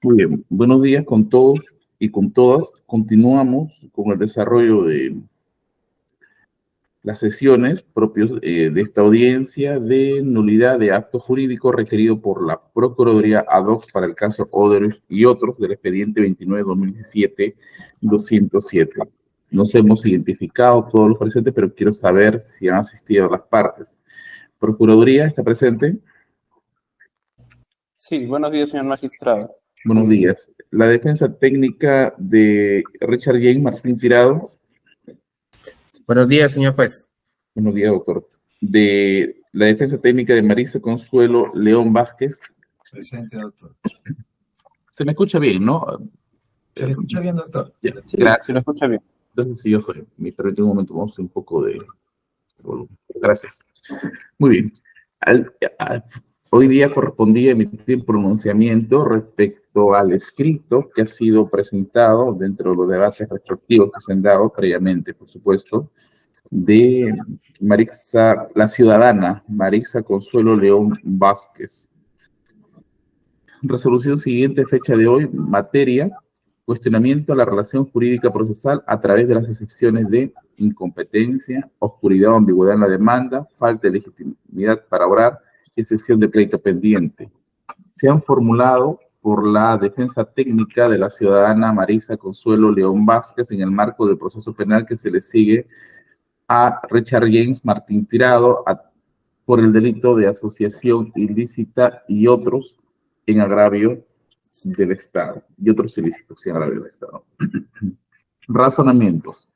Muy bien, buenos días con todos y con todas. Continuamos con el desarrollo de las sesiones propios de esta audiencia de nulidad de acto jurídico requerido por la Procuraduría ad hoc para el caso Odebrecht y otros del expediente 29-2017-207. Nos hemos identificado todos los presentes, pero quiero saber si han asistido las partes. Procuraduría, ¿está presente? Sí, buenos días, señor magistrado. Buenos días. La defensa técnica de Richard James Martín Tirado. Buenos días, señor juez. Buenos días, doctor. De la defensa técnica de Marisa Consuelo León Vázquez. Presente, doctor. Se me escucha bien, ¿no? ¿Se le escucha bien, doctor? Ya, Sí, gracias. se lo escucha bien. Entonces, sí, yo soy. Me permite un momento, vamos a hacer un poco de volumen. Gracias. Muy bien. Hoy día correspondía emitir pronunciamiento respecto al escrito que ha sido presentado dentro de los debates respectivos que se han dado previamente, por supuesto, de Marisa, la ciudadana Marisa Consuelo León Vázquez. Resolución siguiente, fecha de hoy, materia, cuestionamiento a la relación jurídica procesal a través de las excepciones de incompetencia, oscuridad o ambigüedad en la demanda, falta de legitimidad para obrar, excepción de pleito pendiente. Se han formulado por la defensa técnica de la ciudadana Marisa Consuelo León Vázquez en el marco del proceso penal que se le sigue a Richard James Martín Tirado por el delito de asociación ilícita y otros en agravio del Estado, y otros ilícitos en agravio del Estado. Razonamientos.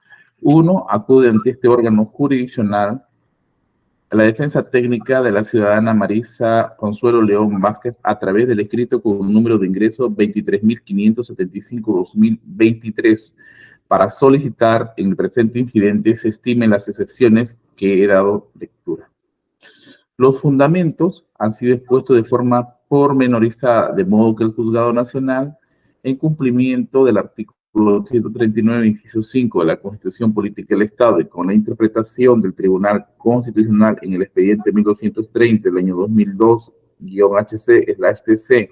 1. Acude ante este órgano jurisdiccional a la defensa técnica de la ciudadana Marisa Consuelo León Vázquez a través del escrito con un número de ingreso 23.575-2023 para solicitar en el presente incidente se estimen las excepciones que he dado lectura. Los fundamentos han sido expuestos de forma pormenorizada, de modo que el Juzgado Nacional, en cumplimiento del artículo 139, inciso 5 de la Constitución Política del Estado y con la interpretación del Tribunal Constitucional en el expediente 1230 del año 2002-HC/TC,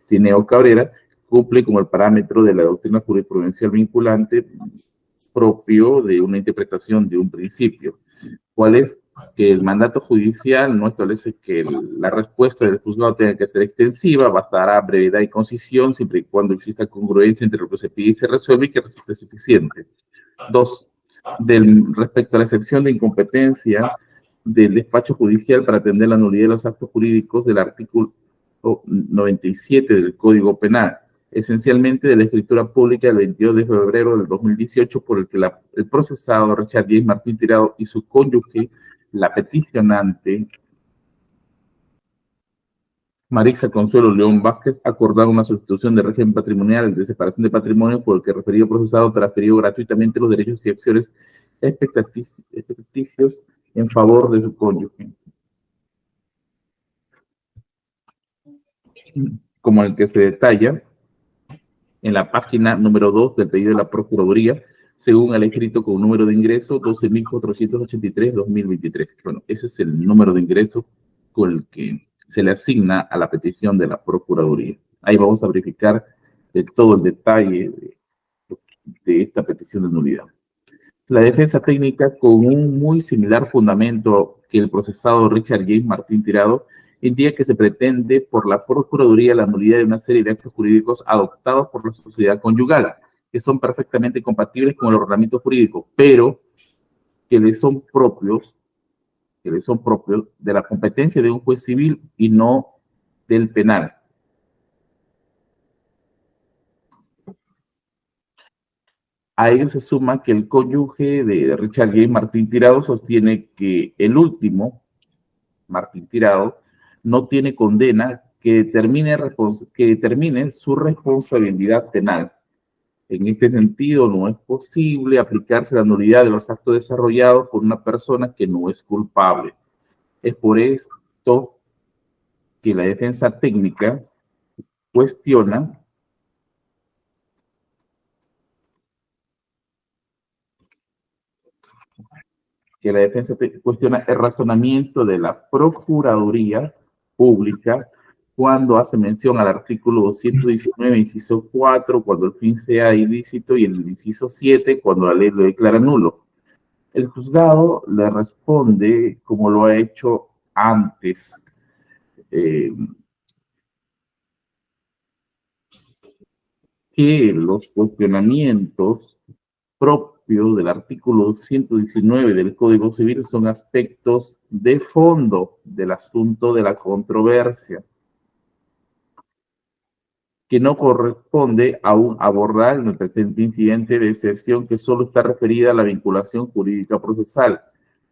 Tineo Cabrera, cumple con el parámetro de la doctrina jurisprudencial vinculante propio de una interpretación de un principio. ¿Cuál es? Que el mandato judicial no establece que la respuesta del juzgado tenga que ser extensiva, bastará brevedad y concisión, siempre y cuando exista congruencia entre lo que se pide y se resuelve y que resulte suficiente. 2. Respecto a la excepción de incompetencia del despacho judicial para atender la nulidad de los actos jurídicos del artículo 97 del Código Penal, esencialmente de la escritura pública del 22 de febrero del 2018, por el que el procesado Richard James Martín Tirado y su cónyuge, la peticionante Marisa Consuelo León Vázquez, acordaron una sustitución de régimen patrimonial de separación de patrimonio por el que el referido procesado transfirió gratuitamente los derechos y acciones expectaticios en favor de su cónyuge, como el que se detalla en la página número 2 del pedido de la Procuraduría, según el escrito con número de ingreso 12.483-2023. Bueno, ese es el número de ingreso con el que se le asigna a la petición de la Procuraduría. Ahí vamos a verificar todo el detalle de esta petición de nulidad. La defensa técnica, con un muy similar fundamento que el procesado Richard James Martín Tirado, indica que se pretende por la Procuraduría la nulidad de una serie de actos jurídicos adoptados por la sociedad conyugal, que son perfectamente compatibles con el ordenamiento jurídico, pero que le son propios de la competencia de un juez civil y no del penal. A ello se suma que el cónyuge de Richard James Martín Tirado sostiene que el último, Martín Tirado, no tiene condena que determine su responsabilidad penal. En este sentido, no es posible aplicarse la nulidad de los actos desarrollados por una persona que no es culpable. Es por esto que la defensa técnica cuestiona el razonamiento de la Procuraduría Pública cuando hace mención al artículo 219, inciso 4, cuando el fin sea ilícito, y en el inciso 7, cuando la ley lo declara nulo. El juzgado le responde como lo ha hecho antes. Que los cuestionamientos propios del artículo 119 del Código Civil son aspectos de fondo del asunto de la controversia, que no corresponde aún abordar en el presente incidente de excepción que solo está referida a la vinculación jurídica procesal,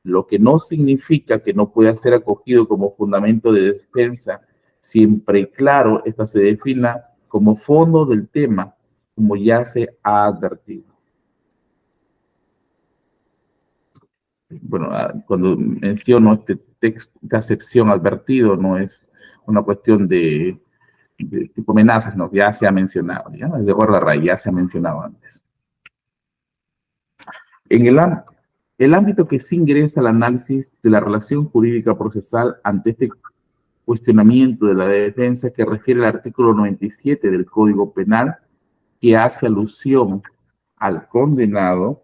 lo que no significa que no pueda ser acogido como fundamento de defensa, siempre claro, esta se defina como fondo del tema, como ya se ha advertido. Bueno, cuando menciono este texto, esta sección advertido, no es una cuestión de tipo amenazas, no, ya se ha mencionado, ya de guarda raíz, ya se ha mencionado antes. En el ámbito que sí ingresa al análisis de la relación jurídica procesal ante este cuestionamiento de la defensa que refiere al artículo 97 del Código Penal, que hace alusión al condenado,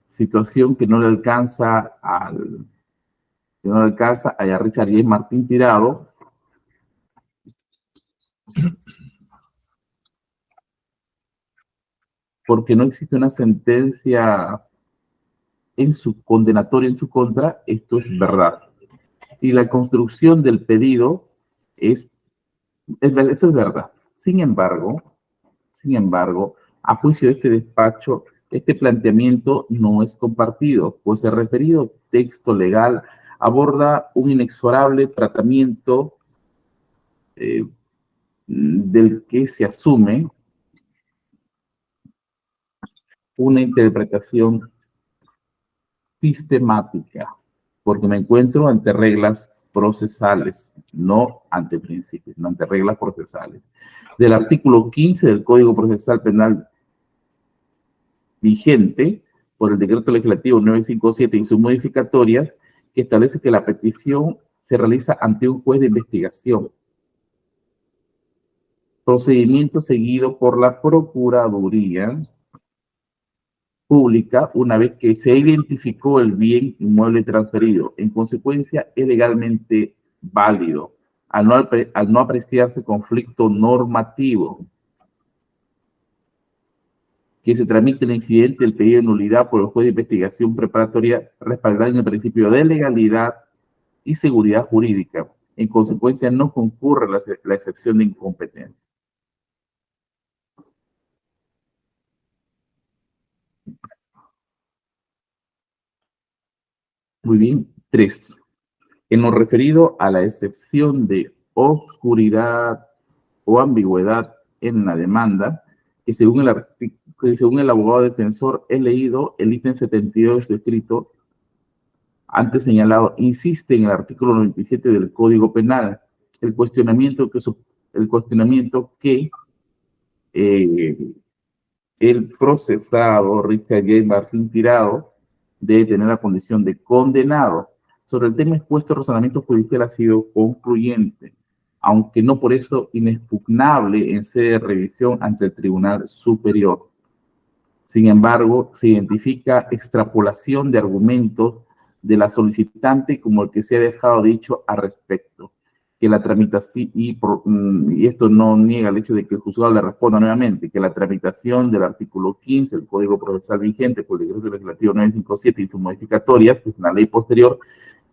situación que no le alcanza a Richard J. Martín Tirado, porque no existe una sentencia condenatoria en su contra. Esto es verdad. Y la construcción del pedido esto es verdad. Sin embargo, a juicio de este despacho, este planteamiento no es compartido, pues el referido texto legal aborda un inexorable tratamiento del que se asume una interpretación sistemática, porque me encuentro ante reglas procesales, no ante principios, no ante reglas procesales. Del artículo 15 del Código Procesal Penal vigente por el Decreto Legislativo 957 y sus modificatorias, que establece que la petición se realiza ante un juez de investigación. Procedimiento seguido por la Procuraduría Pública una vez que se identificó el bien inmueble transferido. En consecuencia, es legalmente válido, al no apreciarse conflicto normativo, que se tramite el incidente del pedido de nulidad por el juez de investigación preparatoria respaldado en el principio de legalidad y seguridad jurídica. En consecuencia, no concurre la excepción de incompetencia. Muy bien. 3. En lo referido a la excepción de obscuridad o ambigüedad en la demanda, que según el abogado defensor, he leído el ítem 72 de su escrito antes señalado, insiste en el artículo 97 del Código Penal, el cuestionamiento que el procesado Richard J. Martín Tirado debe tener la condición de condenado. Sobre el tema expuesto, el razonamiento judicial ha sido concluyente, aunque no por eso inexpugnable en sede de revisión ante el Tribunal Superior. Sin embargo, se identifica extrapolación de argumentos de la solicitante como el que se ha dejado dicho al respecto, que la tramitación, y esto no niega el hecho de que el juzgado le responda nuevamente, que la tramitación del artículo 15 del Código Procesal vigente por el Decreto Legislativo 957 y sus modificatorias, que es una ley posterior,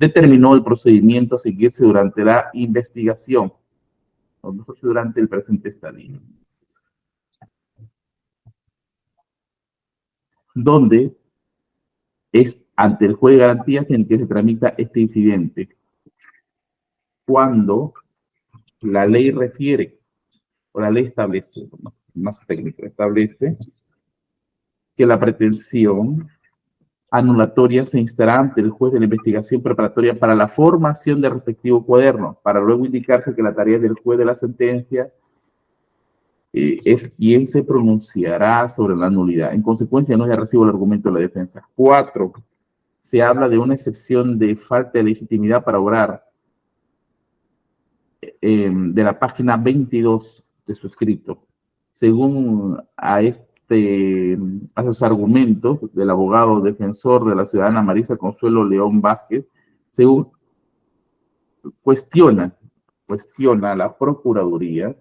determinó el procedimiento a seguirse durante la investigación, o mejor, durante el presente estadio, donde es ante el juez de garantías en el que se tramita este incidente, cuando la ley refiere, o la ley establece, más técnico, establece que la pretensión anulatoria se instará ante el juez de la investigación preparatoria para la formación del respectivo cuaderno, para luego indicarse que la tarea del juez de la sentencia es quien se pronunciará sobre la nulidad. En consecuencia, no se recibo el argumento de la defensa. 4. Se habla de una excepción de falta de legitimidad para obrar de la página 22 de su escrito. Según a esos argumentos del abogado defensor de la ciudadana Marisa Consuelo León Vázquez, según cuestiona la Procuraduría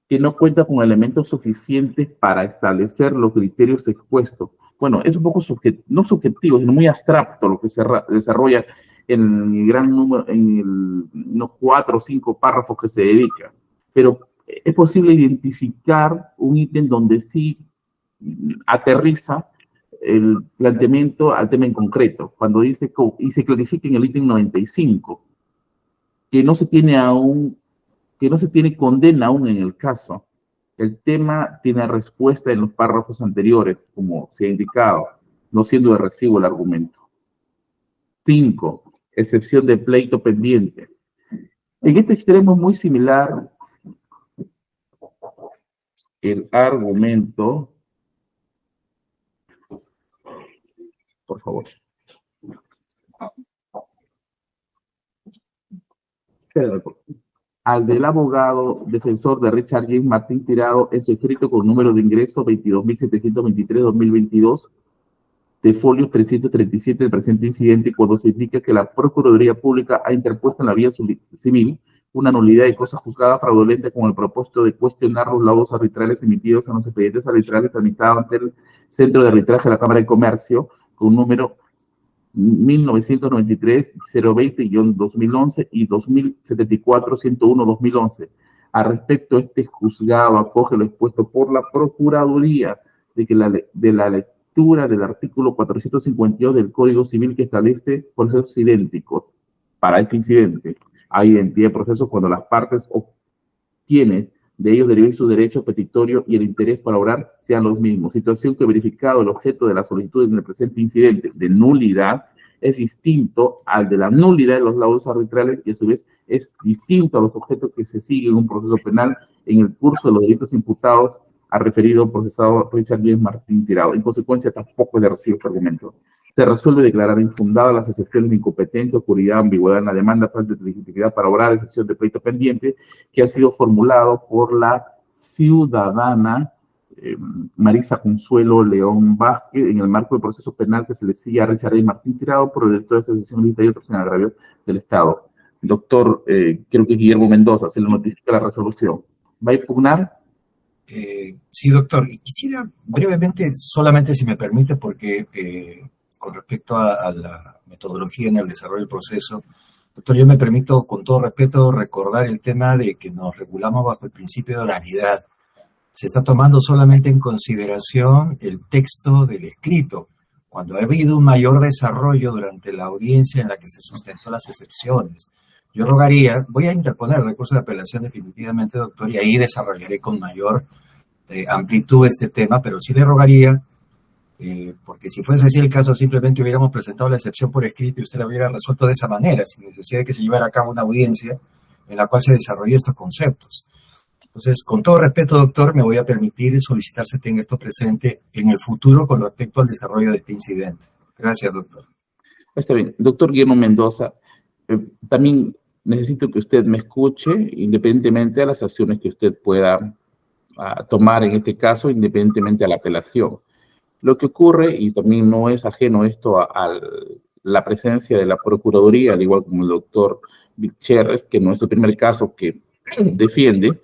que no cuenta con elementos suficientes para establecer los criterios expuestos. Bueno, es un poco no subjetivo, sino muy abstracto lo que se desarrolla en el gran número, en los 4 o 5 párrafos que se dedica. Pero es posible identificar un ítem donde sí aterriza el planteamiento al tema en concreto, cuando dice, y se clarifica en el ítem 95, que no se tiene condena aún en el caso. El tema tiene respuesta en los párrafos anteriores, como se ha indicado, no siendo de recibo el argumento. 5. Excepción de pleito pendiente. En este extremo es muy similar el argumento. Por favor. Al del abogado defensor de Richard James Martín Tirado en su escrito con número de ingreso 22.723-2022 de folio 337 del presente incidente, cuando se indica que la Procuraduría Pública ha interpuesto en la vía civil una nulidad de cosa juzgada fraudulenta con el propósito de cuestionar los laudos arbitrales emitidos en los expedientes arbitrales tramitados ante el Centro de Arbitraje de la Cámara de Comercio con número 1993-020-2011 y 2074-101-2011. Al respecto, este juzgado acoge lo expuesto por la Procuraduría de la lectura del artículo 452 del Código Civil que establece procesos idénticos. Para este incidente, hay identidad de procesos cuando las partes obtienen de ellos deriven su derecho petitorio y el interés para obrar sean los mismos. Situación que, verificado el objeto de la solicitud en el presente incidente de nulidad, es distinto al de la nulidad de los laudos arbitrales y a su vez es distinto a los objetos que se siguen en un proceso penal en el curso de los delitos imputados al referido procesado Richard James Martín Tirado. En consecuencia, tampoco es de recibo este argumento. Se resuelve declarar infundadas las excepciones de incompetencia, oscuridad, ambigüedad en la demanda, falta de legitimidad para obrar, excepción de pleito pendiente, que ha sido formulado por la ciudadana Marisa Consuelo León Vázquez en el marco del proceso penal que se le sigue a Richard James Martín Tirado por el delito de asociación ilícita y otros en agravio del Estado. Doctor, creo que Guillermo Mendoza se le notifica la resolución. ¿Va a impugnar? Sí, doctor. Y quisiera brevemente, solamente si me permite, porque con respecto a la metodología en el desarrollo del proceso, doctor, yo me permito, con todo respeto, recordar el tema de que nos regulamos bajo el principio de oralidad. Se está tomando solamente en consideración el texto del escrito, cuando ha habido un mayor desarrollo durante la audiencia en la que se sustentó las excepciones. Yo rogaría, voy a interponer recurso de apelación definitivamente, doctor, y ahí desarrollaré con mayor amplitud este tema, pero sí le rogaría, porque si fuese así el caso, simplemente hubiéramos presentado la excepción por escrito y usted la hubiera resuelto de esa manera, sin necesidad de que se llevara a cabo una audiencia en la cual se desarrolló estos conceptos. Entonces, con todo respeto, doctor, me voy a permitir solicitar se tenga esto presente en el futuro con respecto al desarrollo de este incidente. Gracias, doctor. Está bien. Doctor Guillermo Mendoza, también necesito que usted me escuche, independientemente de las acciones que usted pueda tomar en este caso, independientemente de la apelación. Lo que ocurre, y también no es ajeno esto a la presencia de la Procuraduría, al igual como el doctor Vilcherres, que no es el primer caso que defiende,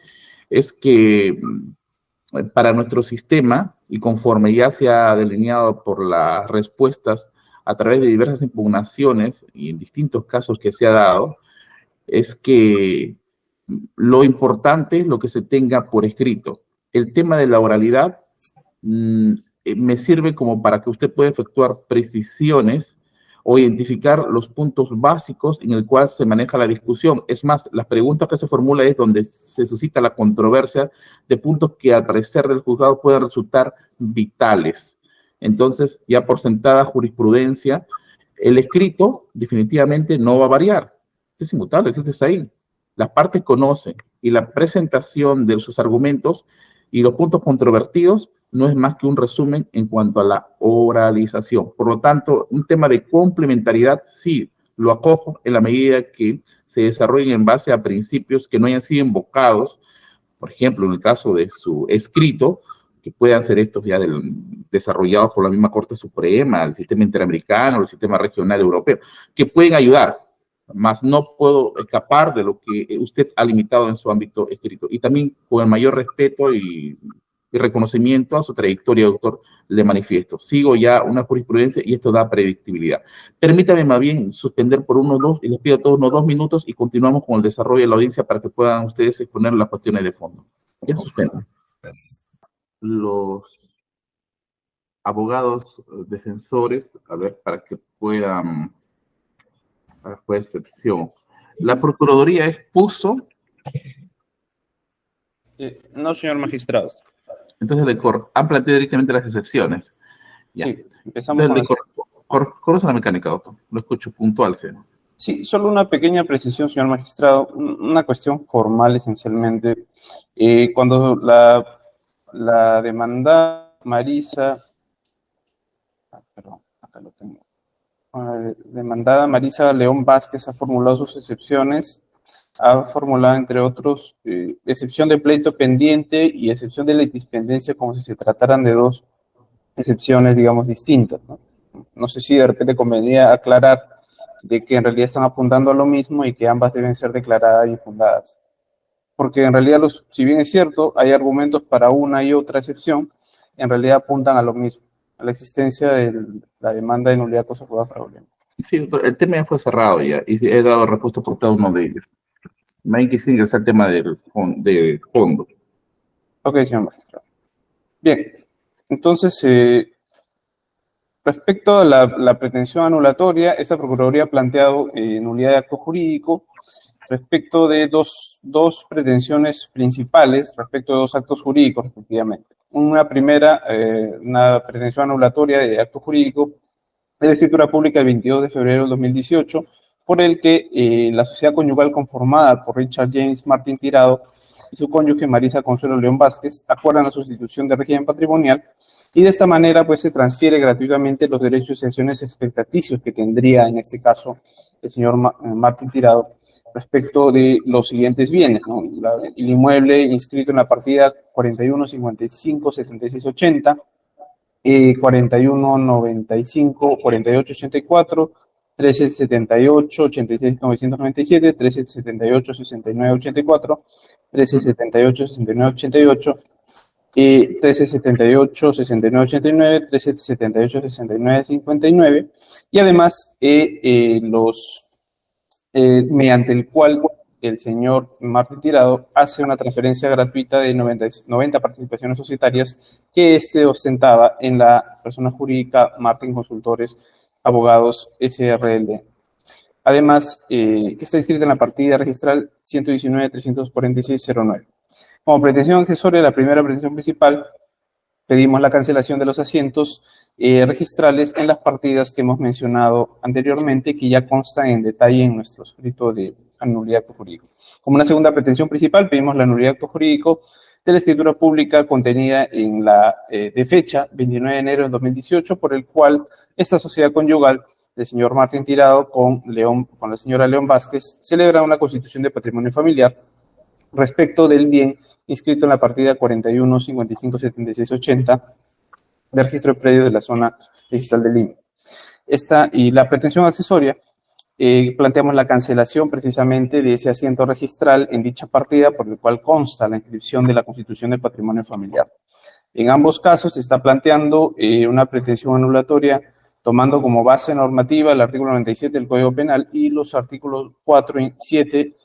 es que para nuestro sistema, y conforme ya se ha delineado por las respuestas a través de diversas impugnaciones y en distintos casos que se ha dado, es que lo importante es lo que se tenga por escrito. El tema de la oralidad me sirve como para que usted pueda efectuar precisiones o identificar los puntos básicos en el cual se maneja la discusión. Es más, las preguntas que se formulan es donde se suscita la controversia de puntos que al parecer del juzgado pueden resultar vitales. Entonces, ya por sentada jurisprudencia, el escrito definitivamente no va a variar. Es inmutable, el escrito está ahí. las partes conocen y la presentación de sus argumentos y los puntos controvertidos no es más que un resumen en cuanto a la oralización. Por lo tanto, un tema de complementariedad sí lo acojo en la medida que se desarrollen en base a principios que no hayan sido invocados, por ejemplo, en el caso de su escrito, que puedan ser estos ya desarrollados por la misma Corte Suprema, el sistema interamericano, el sistema regional europeo, que pueden ayudar, más no puedo escapar de lo que usted ha limitado en su ámbito escrito. Y también con el mayor respeto y reconocimiento a su trayectoria, doctor, le manifiesto. Sigo ya una jurisprudencia y esto da predictibilidad. Permítame más bien suspender por y les pido a todos unos 2 minutos y continuamos con el desarrollo de la audiencia para que puedan ustedes exponer las cuestiones de fondo. Ya suspendo. Gracias. Los abogados defensores, a ver, para que puedan, para su excepción. La Procuraduría expuso. No, señor magistrado. Entonces, han planteado directamente las excepciones. Ya. Sí, empezamos con la mecánica, doctor. Lo escucho puntual, señor. Sí, solo una pequeña precisión, señor magistrado, una cuestión formal esencialmente. Cuando la demandada Marisa, perdón, acá lo tengo. Demandada Marisa León Vázquez ha formulado sus excepciones, ha formulado, entre otros, excepción de pleito pendiente y excepción de litispendencia, como si se trataran de dos excepciones, digamos, distintas, ¿no? No sé si de repente convenía aclarar de que en realidad están apuntando a lo mismo y que ambas deben ser declaradas infundadas. Porque en realidad, si bien es cierto, hay argumentos para una y otra excepción, en realidad apuntan a lo mismo, a la existencia de la demanda de nulidad cosa juzgada fraudulenta. Sí, doctor, el tema ya fue cerrado ya y he dado respuesta por cada uno de ellos. Me quisiera ingresar al tema del fondo. Ok, señor magistrado. Bien, entonces, respecto a la pretensión anulatoria, esta Procuraduría ha planteado nulidad de acto jurídico respecto de dos pretensiones principales, respecto de dos actos jurídicos, respectivamente. Una primera, una pretensión anulatoria de acto jurídico de la escritura pública del 22 de febrero del 2018, por el que la sociedad conyugal conformada por Richard James Martín Tirado y su cónyuge Marisa Consuelo León Vázquez acuerdan la sustitución de régimen patrimonial y de esta manera pues se transfiere gratuitamente los derechos y exenciones expectaticios que tendría en este caso el señor Martín Tirado respecto de los siguientes bienes, ¿no? El inmueble inscrito en la partida 41557680, 4195 4884, 1378 86997, 1378 6984, 1378 6988, 1378 6989, 1378 6959 y además mediante el cual el señor Martín Tirado hace una transferencia gratuita de 90 participaciones societarias que ostentaba en la persona jurídica Martín Consultores Abogados SRL. Además, que está inscrita en la partida registral 119-346-09. Como pretensión accesoria, la primera pretensión principal, pedimos la cancelación de los asientos registrales en las partidas que hemos mencionado anteriormente, que ya constan en detalle en nuestro escrito de nulidad de acto jurídico. Como una segunda pretensión principal, pedimos la nulidad de acto jurídico de la escritura pública contenida en la de fecha 29 de enero del 2018, por el cual esta sociedad conyugal del señor Martín Tirado con la señora León Vázquez celebra una constitución de patrimonio familiar respecto del bien inscrito en la partida 41557680 de registro de predios de la zona registral de Lima. Esta y la pretensión accesoria, planteamos la cancelación precisamente de ese asiento registral en dicha partida por el cual consta la inscripción de la constitución de patrimonio familiar. En ambos casos se está planteando una pretensión anulatoria tomando como base normativa el artículo 97 del Código Penal y los artículos 4 y 7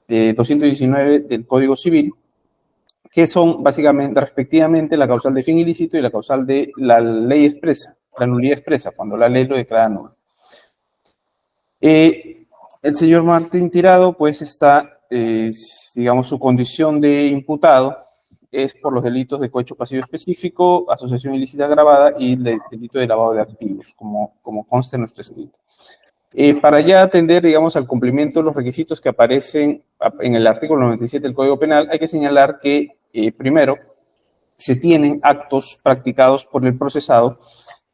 de 219 del Código Civil, que son básicamente, respectivamente, la causal de fin ilícito y la causal de la ley expresa, la nulidad expresa, cuando la ley lo declara nulo. El señor Martín Tirado, pues está, digamos, su condición de imputado es por los delitos de cohecho pasivo específico, asociación ilícita agravada y el delito de lavado de activos, como consta en nuestro escrito. Para ya atender, digamos, al cumplimiento de los requisitos que aparecen en el artículo 97 del Código Penal, hay que señalar que, primero, se tienen actos practicados por el procesado,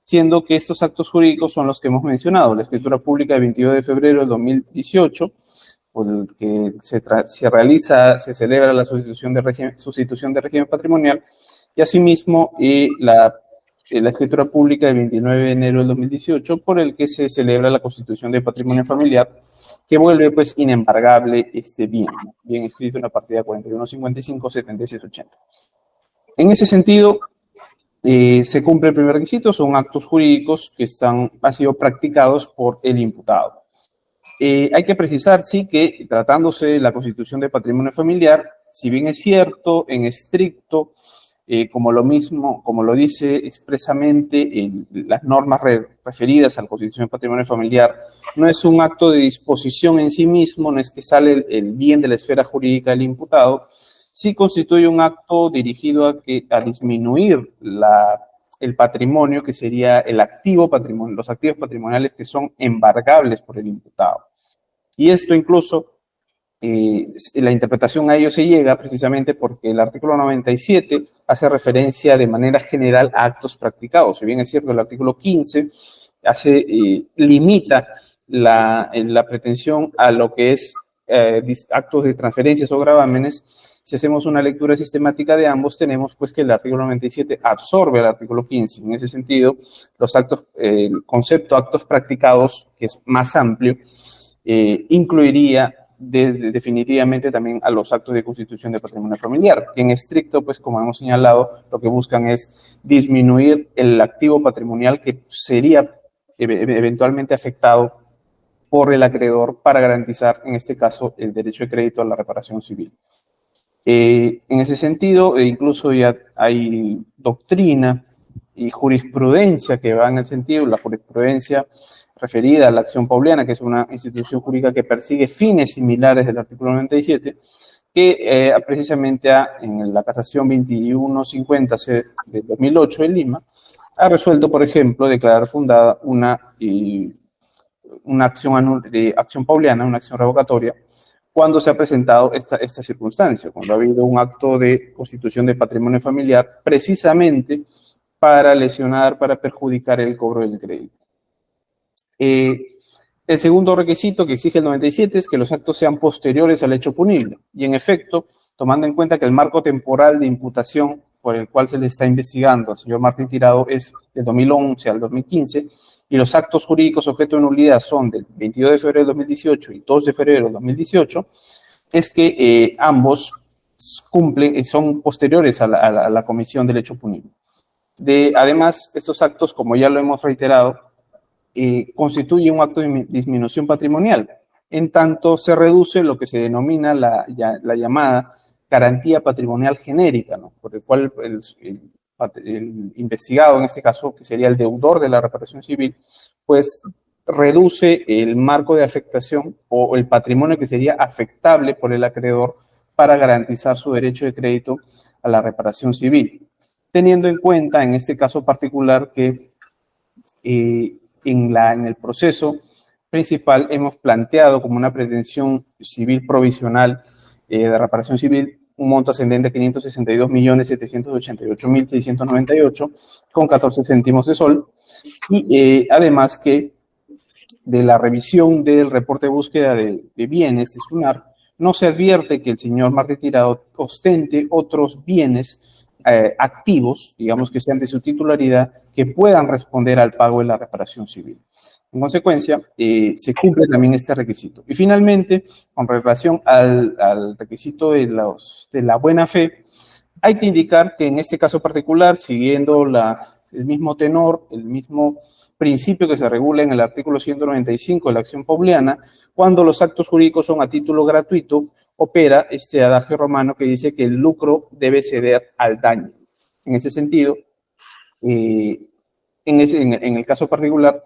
siendo que estos actos jurídicos son los que hemos mencionado: la escritura pública del 22 de febrero del 2018, por el que se celebra la sustitución de régimen patrimonial, y asimismo la escritura pública del 29 de enero del 2018, por el que se celebra la constitución de patrimonio familiar, que vuelve pues inembargable este bien escrito en la partida 4155-7680. En ese sentido, se cumple el primer requisito: son actos jurídicos que han sido practicados por el imputado. Hay que precisar, sí, que tratándose de la constitución de patrimonio familiar, si bien es cierto, en estricto, como lo dice expresamente las normas referidas a la constitución de patrimonio familiar, no es un acto de disposición en sí mismo, no es que sale el bien de la esfera jurídica del imputado, sí constituye un acto dirigido a disminuir el patrimonio, que sería los activos patrimoniales que son embargables por el imputado. Y esto incluso, la interpretación a ello se llega precisamente porque el artículo 97 hace referencia de manera general a actos practicados. Si bien es cierto, el artículo 15 limita la pretensión a lo que es actos de transferencias o gravámenes. Si hacemos una lectura sistemática de ambos, tenemos pues que el artículo 97 absorbe el artículo 15. En ese sentido, el concepto actos practicados, que es más amplio, incluiría definitivamente también a los actos de constitución de patrimonio familiar, que en estricto, pues como hemos señalado, lo que buscan es disminuir el activo patrimonial que sería eventualmente afectado por el acreedor para garantizar, en este caso, el derecho de crédito a la reparación civil. En ese sentido, incluso ya hay doctrina y jurisprudencia que va en el sentido, la jurisprudencia referida a la acción pauliana, que es una institución jurídica que persigue fines similares del artículo 97, que precisamente en la casación 2150C de 2008 en Lima, ha resuelto, por ejemplo, declarar fundada una acción pauliana, una acción revocatoria, cuando se ha presentado esta circunstancia, cuando ha habido un acto de constitución de patrimonio familiar precisamente para lesionar, para perjudicar el cobro del crédito. El segundo requisito que exige el 97 es que los actos sean posteriores al hecho punible. Y en efecto, tomando en cuenta que el marco temporal de imputación por el cual se le está investigando al señor Martín Tirado es del 2011 al 2015, y los actos jurídicos objeto de nulidad son del 22 de febrero del 2018 y 2 de febrero del 2018, es que ambos son posteriores a la comisión del hecho punible. Además, estos actos, como ya lo hemos reiterado, constituye un acto de disminución patrimonial, en tanto se reduce lo que se denomina la llamada garantía patrimonial genérica, ¿no? Por el cual el investigado, en este caso, que sería el deudor de la reparación civil, pues reduce el marco de afectación o el patrimonio que sería afectable por el acreedor para garantizar su derecho de crédito a la reparación civil, teniendo en cuenta, en este caso particular, que en el proceso principal hemos planteado como una pretensión civil provisional de reparación civil un monto ascendente a 562.788.698 con 14 céntimos de sol, y además que de la revisión del reporte de búsqueda de bienes de SUNAR no se advierte que el señor Martín Tirado ostente otros bienes activos, digamos que sean de su titularidad, que puedan responder al pago de la reparación civil. En consecuencia, se cumple también este requisito. Y finalmente, con relación al requisito de la buena fe, hay que indicar que en este caso particular, siguiendo el mismo tenor, el mismo principio que se regula en el artículo 195 de la acción pauliana, cuando los actos jurídicos son a título gratuito, opera este adagio romano que dice que el lucro debe ceder al daño. En ese sentido, en el caso particular,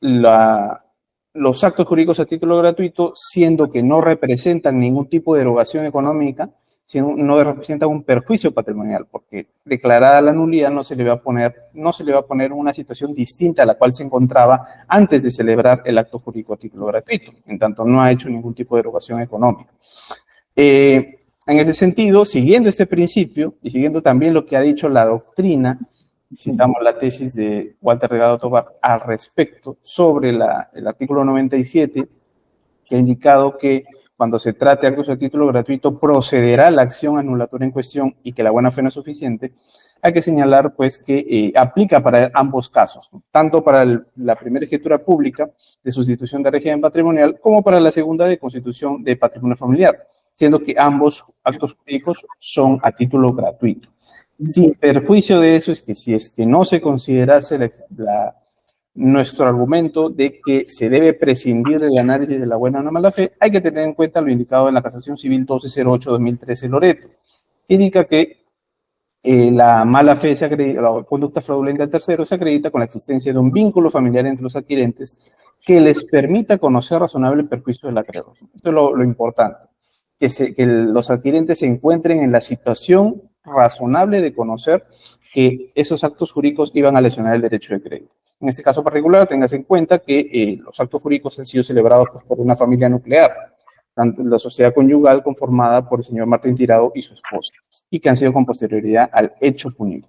los actos jurídicos a título gratuito, siendo que no representan ningún tipo de erogación económica, no representan un perjuicio patrimonial, porque declarada la nulidad no se le va a poner una situación distinta a la cual se encontraba antes de celebrar el acto jurídico a título gratuito, en tanto no ha hecho ningún tipo de erogación económica. En ese sentido, siguiendo este principio y siguiendo también lo que ha dicho la doctrina, citamos la tesis de Walter Delgado Tovar al respecto sobre el artículo 97, que ha indicado que cuando se trate de actos a título gratuito procederá la acción anulatoria en cuestión y que la buena fe no es suficiente. Hay que señalar pues que aplica para ambos casos, ¿no? Tanto para la primera escritura pública de sustitución de régimen patrimonial como para la segunda de constitución de patrimonio familiar, siendo que ambos actos jurídicos son a título gratuito. Sin perjuicio de eso es que si es que no se considerase nuestro argumento de que se debe prescindir del análisis de la buena o la mala fe, hay que tener en cuenta lo indicado en la Casación Civil 1208-2013 Loreto, que indica que la mala fe, la conducta fraudulenta del tercero se acredita con la existencia de un vínculo familiar entre los adquirentes que les permita conocer razonable el perjuicio del acreedor. Esto es lo importante, que los adquirentes se encuentren en la situación razonable de conocer que esos actos jurídicos iban a lesionar el derecho de crédito. En este caso particular, tengas en cuenta que los actos jurídicos han sido celebrados por una familia nuclear, tanto la sociedad conyugal conformada por el señor Martín Tirado y su esposa, y que han sido con posterioridad al hecho punible.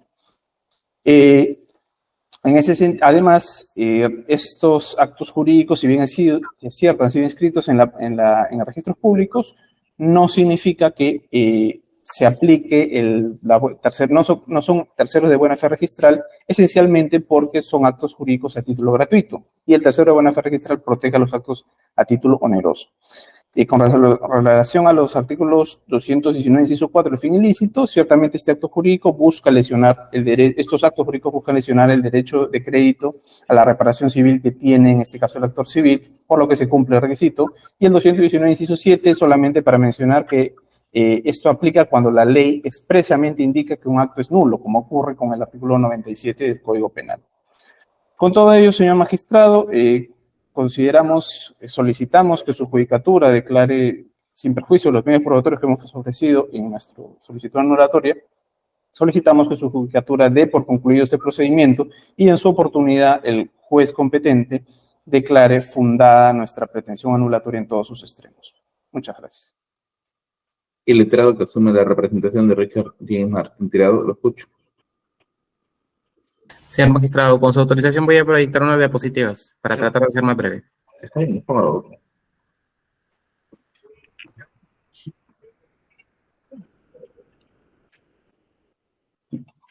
Además, estos actos jurídicos, si bien es cierto, han sido inscritos en los registros públicos, no significa que se aplique no son terceros de buena fe registral, esencialmente porque son actos jurídicos a título gratuito, y el tercero de buena fe registral protege a los actos a título oneroso. Y con relación a los artículos 219, inciso 4, el fin ilícito, ciertamente estos actos jurídicos buscan lesionar el derecho de crédito a la reparación civil que tiene, en este caso, el actor civil, por lo que se cumple el requisito. Y el 219, inciso 7, solamente para mencionar que esto aplica cuando la ley expresamente indica que un acto es nulo, como ocurre con el artículo 97 del Código Penal. Con todo ello, señor magistrado, solicitamos que su judicatura declare sin perjuicio los medios probatorios que hemos ofrecido en nuestra solicitud anulatoria. Solicitamos que su judicatura dé por concluido este procedimiento y en su oportunidad el juez competente declare fundada nuestra pretensión anulatoria en todos sus extremos. Muchas gracias. El letrado que asume la representación de Richard James Martín Tirado, lo escucho. Señor magistrado, con su autorización voy a proyectar unas diapositivas para tratar de ser más breve. Está bien, por favor.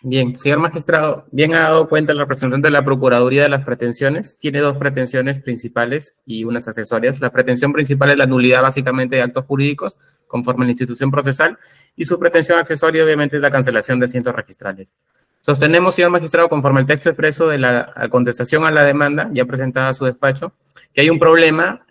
Bien, señor magistrado, bien ha dado cuenta el representante de la Procuraduría de las pretensiones. Tiene dos pretensiones principales y unas accesorias. La pretensión principal es la nulidad básicamente de actos jurídicos conforme a la institución procesal, y su pretensión accesoria obviamente es la cancelación de asientos registrales. Sostenemos, señor magistrado, conforme al texto expreso de la contestación a la demanda ya presentada a su despacho, que hay un problema,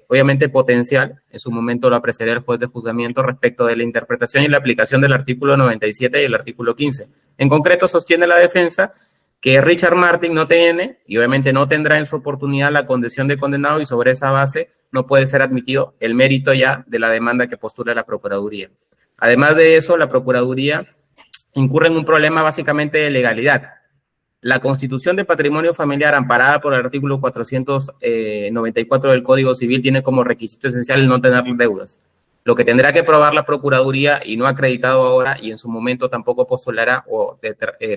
obviamente potencial, en su momento lo apreciará el juez de juzgamiento respecto de la interpretación y la aplicación del artículo 97 y el artículo 15. En concreto, sostiene la defensa que Richard Martin no tiene y obviamente no tendrá en su oportunidad la condición de condenado, y sobre esa base no puede ser admitido el mérito ya de la demanda que postula la Procuraduría. Además de eso, la Procuraduría incurre en un problema básicamente de legalidad. La Constitución de Patrimonio Familiar, amparada por el artículo 494 del Código Civil, tiene como requisito esencial el no tener deudas. Lo que tendrá que probar la Procuraduría, y no ha acreditado ahora, y en su momento tampoco postulará o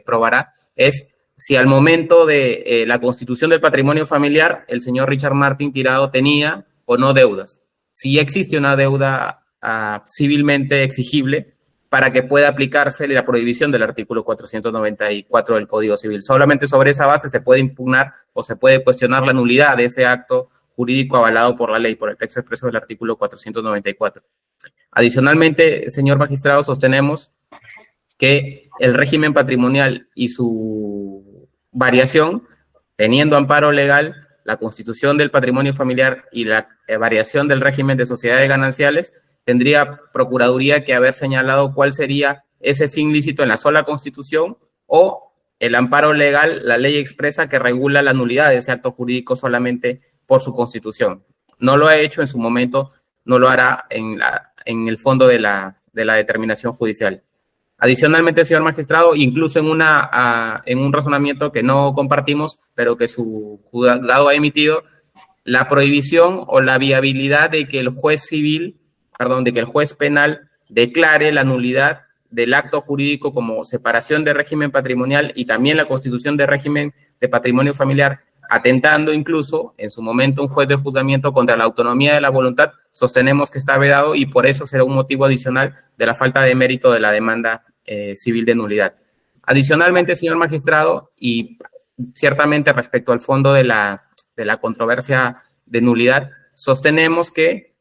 probará, es si al momento de la constitución del patrimonio familiar el señor Richard Martin Tirado tenía o no deudas. Si existe una deuda civilmente exigible para que pueda aplicarse la prohibición del artículo 494 del Código Civil. Solamente sobre esa base se puede impugnar o se puede cuestionar la nulidad de ese acto jurídico avalado por la ley, por el texto expreso del artículo 494. Adicionalmente, señor magistrado, sostenemos que el régimen patrimonial y su variación, teniendo amparo legal, la constitución del patrimonio familiar y la variación del régimen de sociedades gananciales, tendría Procuraduría que haber señalado cuál sería ese fin lícito en la sola Constitución, o el amparo legal, la ley expresa que regula la nulidad de ese acto jurídico solamente por su Constitución. No lo ha hecho en su momento, no lo hará en el fondo de la de la determinación judicial. Adicionalmente, señor magistrado, incluso en un razonamiento que no compartimos, pero que su juzgado ha emitido, la prohibición o la viabilidad de que el juez penal declare la nulidad del acto jurídico como separación de régimen patrimonial y también la constitución de régimen de patrimonio familiar, atentando incluso en su momento un juez de juzgamiento contra la autonomía de la voluntad, sostenemos que está vedado y por eso será un motivo adicional de la falta de mérito de la demanda civil de nulidad. Adicionalmente, señor magistrado, y ciertamente respecto al fondo de la controversia de nulidad, sostenemos que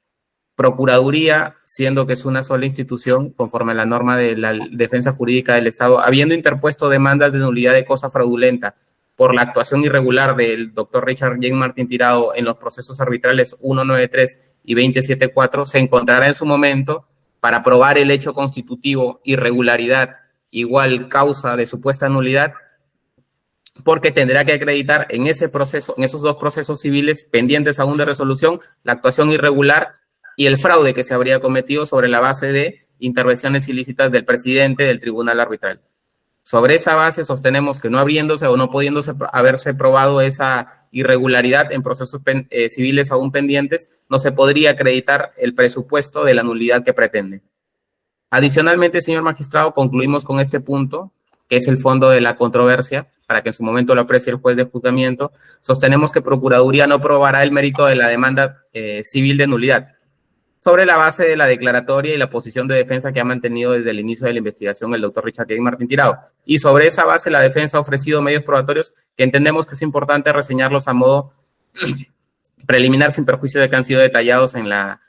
Procuraduría, siendo que es una sola institución, conforme a la norma de la defensa jurídica del Estado, habiendo interpuesto demandas de nulidad de cosa fraudulenta por la actuación irregular del doctor Richard James Martín Tirado en los procesos arbitrales 193 y 274, se encontrará en su momento para probar el hecho constitutivo, irregularidad, igual causa de supuesta nulidad, porque tendrá que acreditar en ese proceso, en esos dos procesos civiles pendientes aún de resolución, la actuación irregular y el fraude que se habría cometido sobre la base de intervenciones ilícitas del presidente del tribunal arbitral. Sobre esa base sostenemos que no habiéndose o no pudiéndose haberse probado esa irregularidad en procesos civiles aún pendientes, no se podría acreditar el presupuesto de la nulidad que pretende. Adicionalmente, señor magistrado, concluimos con este punto, que es el fondo de la controversia, para que en su momento lo aprecie el juez de juzgamiento. Sostenemos que Procuraduría no probará el mérito de la demanda civil de nulidad, sobre la base de la declaratoria y la posición de defensa que ha mantenido desde el inicio de la investigación el doctor Richard James Martín Tirado. Y sobre esa base la defensa ha ofrecido medios probatorios que entendemos que es importante reseñarlos a modo preliminar sin perjuicio de que han sido detallados en la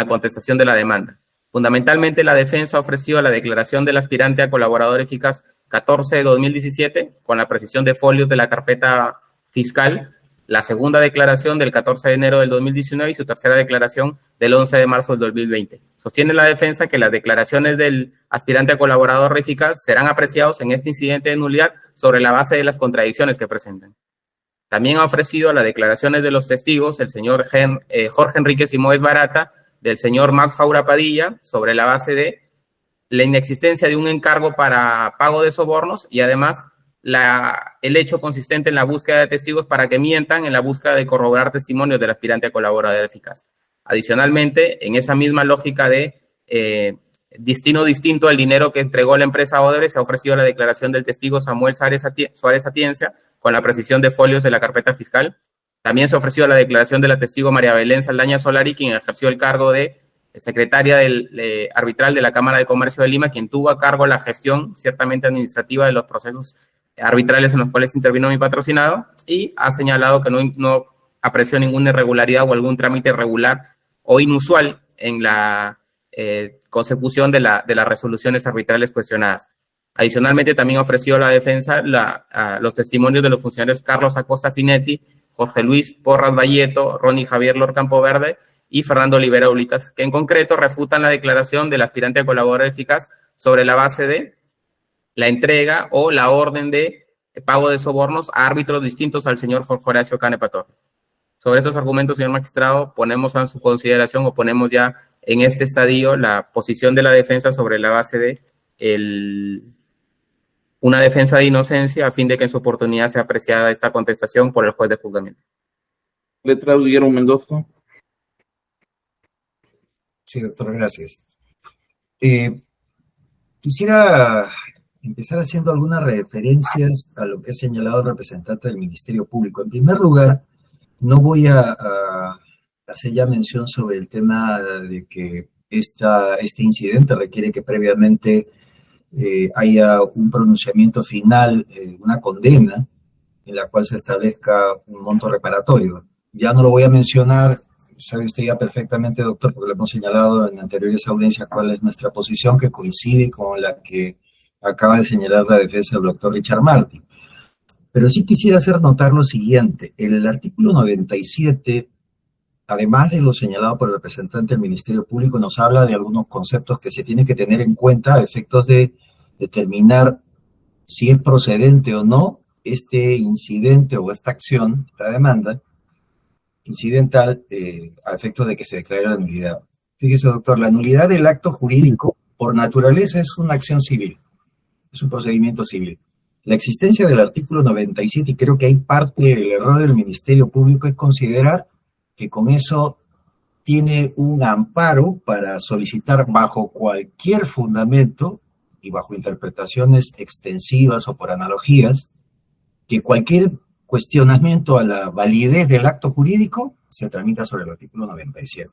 contestación de la demanda. Fundamentalmente, la defensa ha ofrecido la declaración del aspirante a colaborador eficaz 14 de 2017 con la precisión de folios de la carpeta fiscal, la segunda declaración del 14 de enero del 2019 y su tercera declaración del 11 de marzo del 2020. Sostiene la defensa que las declaraciones del aspirante a colaborador eficaz serán apreciados en este incidente de nulidad sobre la base de las contradicciones que presentan. También ha ofrecido las declaraciones de los testigos, el señor Jorge Enrique Simoes Barata, del señor Max Faura Padilla, sobre la base de la inexistencia de un encargo para pago de sobornos y además el hecho consistente en la búsqueda de testigos para que mientan en la búsqueda de corroborar testimonios del aspirante a colaborador eficaz. Adicionalmente, en esa misma lógica de destino distinto al dinero que entregó la empresa Odebrecht, se ha ofrecido la declaración del testigo Samuel Suárez Atienza con la precisión de folios de la carpeta fiscal. También se ha ofrecido la declaración de la testigo María Belén Saldaña Solari, quien ejerció el cargo de secretaria arbitral de la Cámara de Comercio de Lima, quien tuvo a cargo la gestión ciertamente administrativa de los procesos arbitrales en los cuales intervino mi patrocinado, y ha señalado que no apreció ninguna irregularidad o algún trámite irregular o inusual en la consecución de las resoluciones arbitrales cuestionadas. Adicionalmente, también ofreció la defensa los testimonios de los funcionarios Carlos Acosta Finetti, Jorge Luis Porras Valleto, Ronnie Javier Lor Campoverde y Fernando Olivera Ulitas, que en concreto refutan la declaración del aspirante a colaborador eficaz sobre la base de la entrega o la orden de pago de sobornos a árbitros distintos al señor Jorge Horacio Canepa Torre. Sobre estos argumentos, señor magistrado, ponemos a su consideración o ponemos ya en este estadio la posición de la defensa sobre la base de una defensa de inocencia a fin de que en su oportunidad sea apreciada esta contestación por el juez de juzgamiento. Letrado Guillermo Mendoza. Sí, doctor, gracias. Quisiera empezar haciendo algunas referencias a lo que ha señalado el representante del Ministerio Público. En primer lugar, no voy a hacer ya mención sobre el tema de que este incidente requiere que previamente haya un pronunciamiento final, una condena, en la cual se establezca un monto reparatorio. Ya no lo voy a mencionar, sabe usted ya perfectamente, doctor, porque lo hemos señalado en anteriores audiencias cuál es nuestra posición, que coincide con la que acaba de señalar la defensa del doctor Richard Martin. Pero sí quisiera hacer notar lo siguiente: el artículo 97, además de lo señalado por el representante del Ministerio Público, nos habla de algunos conceptos que se tienen que tener en cuenta a efectos de determinar si es procedente o no este incidente o esta acción, la demanda incidental, a efectos de que se declare la nulidad. Fíjese, doctor, la nulidad del acto jurídico por naturaleza es una acción civil, es un procedimiento civil. La existencia del artículo 97, y creo que hay parte del error del Ministerio Público, es considerar que con eso tiene un amparo para solicitar bajo cualquier fundamento y bajo interpretaciones extensivas o por analogías, que cualquier cuestionamiento a la validez del acto jurídico se tramita sobre el artículo 97.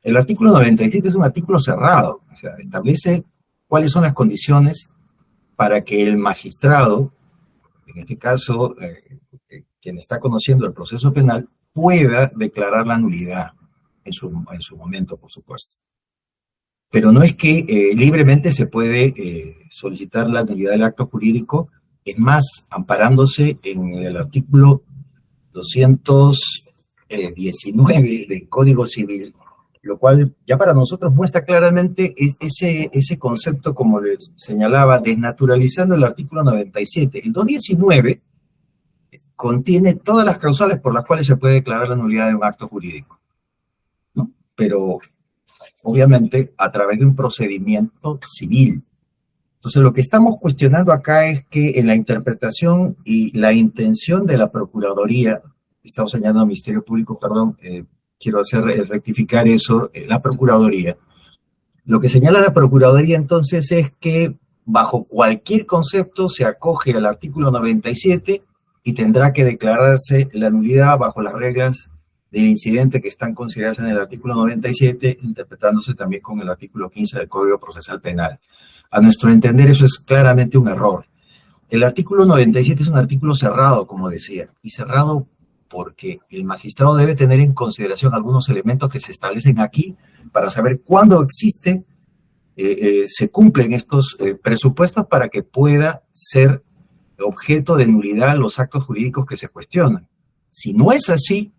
El artículo 97 es un artículo cerrado, o sea, establece cuáles son las condiciones para que el magistrado, en este caso, quien está conociendo el proceso penal, pueda declarar la nulidad en su momento, por supuesto. Pero no es que libremente se puede solicitar la nulidad del acto jurídico, es más, amparándose en el artículo 219 del Código Civil, lo cual ya para nosotros muestra claramente ese concepto, como les señalaba, desnaturalizando el artículo 97. El 219 contiene todas las causales por las cuales se puede declarar la nulidad de un acto jurídico, ¿no? Pero obviamente a través de un procedimiento civil. Entonces lo que estamos cuestionando acá es que en la interpretación y la intención de la Procuraduría, estamos señalando al Ministerio Público, perdón, quiero rectificar eso, la Procuraduría. Lo que señala la Procuraduría entonces es que bajo cualquier concepto se acoge al artículo 97 y tendrá que declararse la nulidad bajo las reglas del incidente que están consideradas en el artículo 97, interpretándose también con el artículo 15 del Código Procesal Penal. A nuestro entender eso es claramente un error. El artículo 97 es un artículo cerrado, como decía, y cerrado porque el magistrado debe tener en consideración algunos elementos que se establecen aquí para saber cuándo se cumplen estos presupuestos para que pueda ser objeto de nulidad los actos jurídicos que se cuestionan. Si no es así,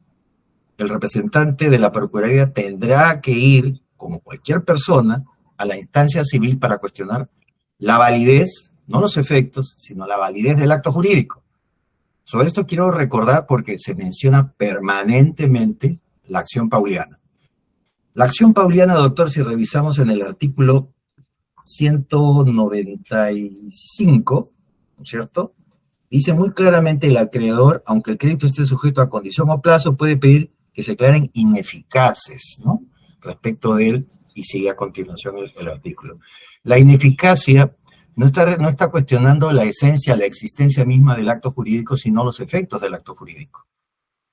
el representante de la Procuraduría tendrá que ir, como cualquier persona, a la instancia civil para cuestionar la validez, no los efectos, sino la validez del acto jurídico. Sobre esto quiero recordar porque se menciona permanentemente la acción pauliana. La acción pauliana, doctor, si revisamos en el artículo 195, ¿no es cierto? Dice muy claramente el acreedor, aunque el crédito esté sujeto a condición o plazo, puede pedir que se declaren ineficaces, ¿no? Respecto de él, y sigue a continuación el artículo. La ineficacia no está cuestionando la esencia, la existencia misma del acto jurídico, sino los efectos del acto jurídico.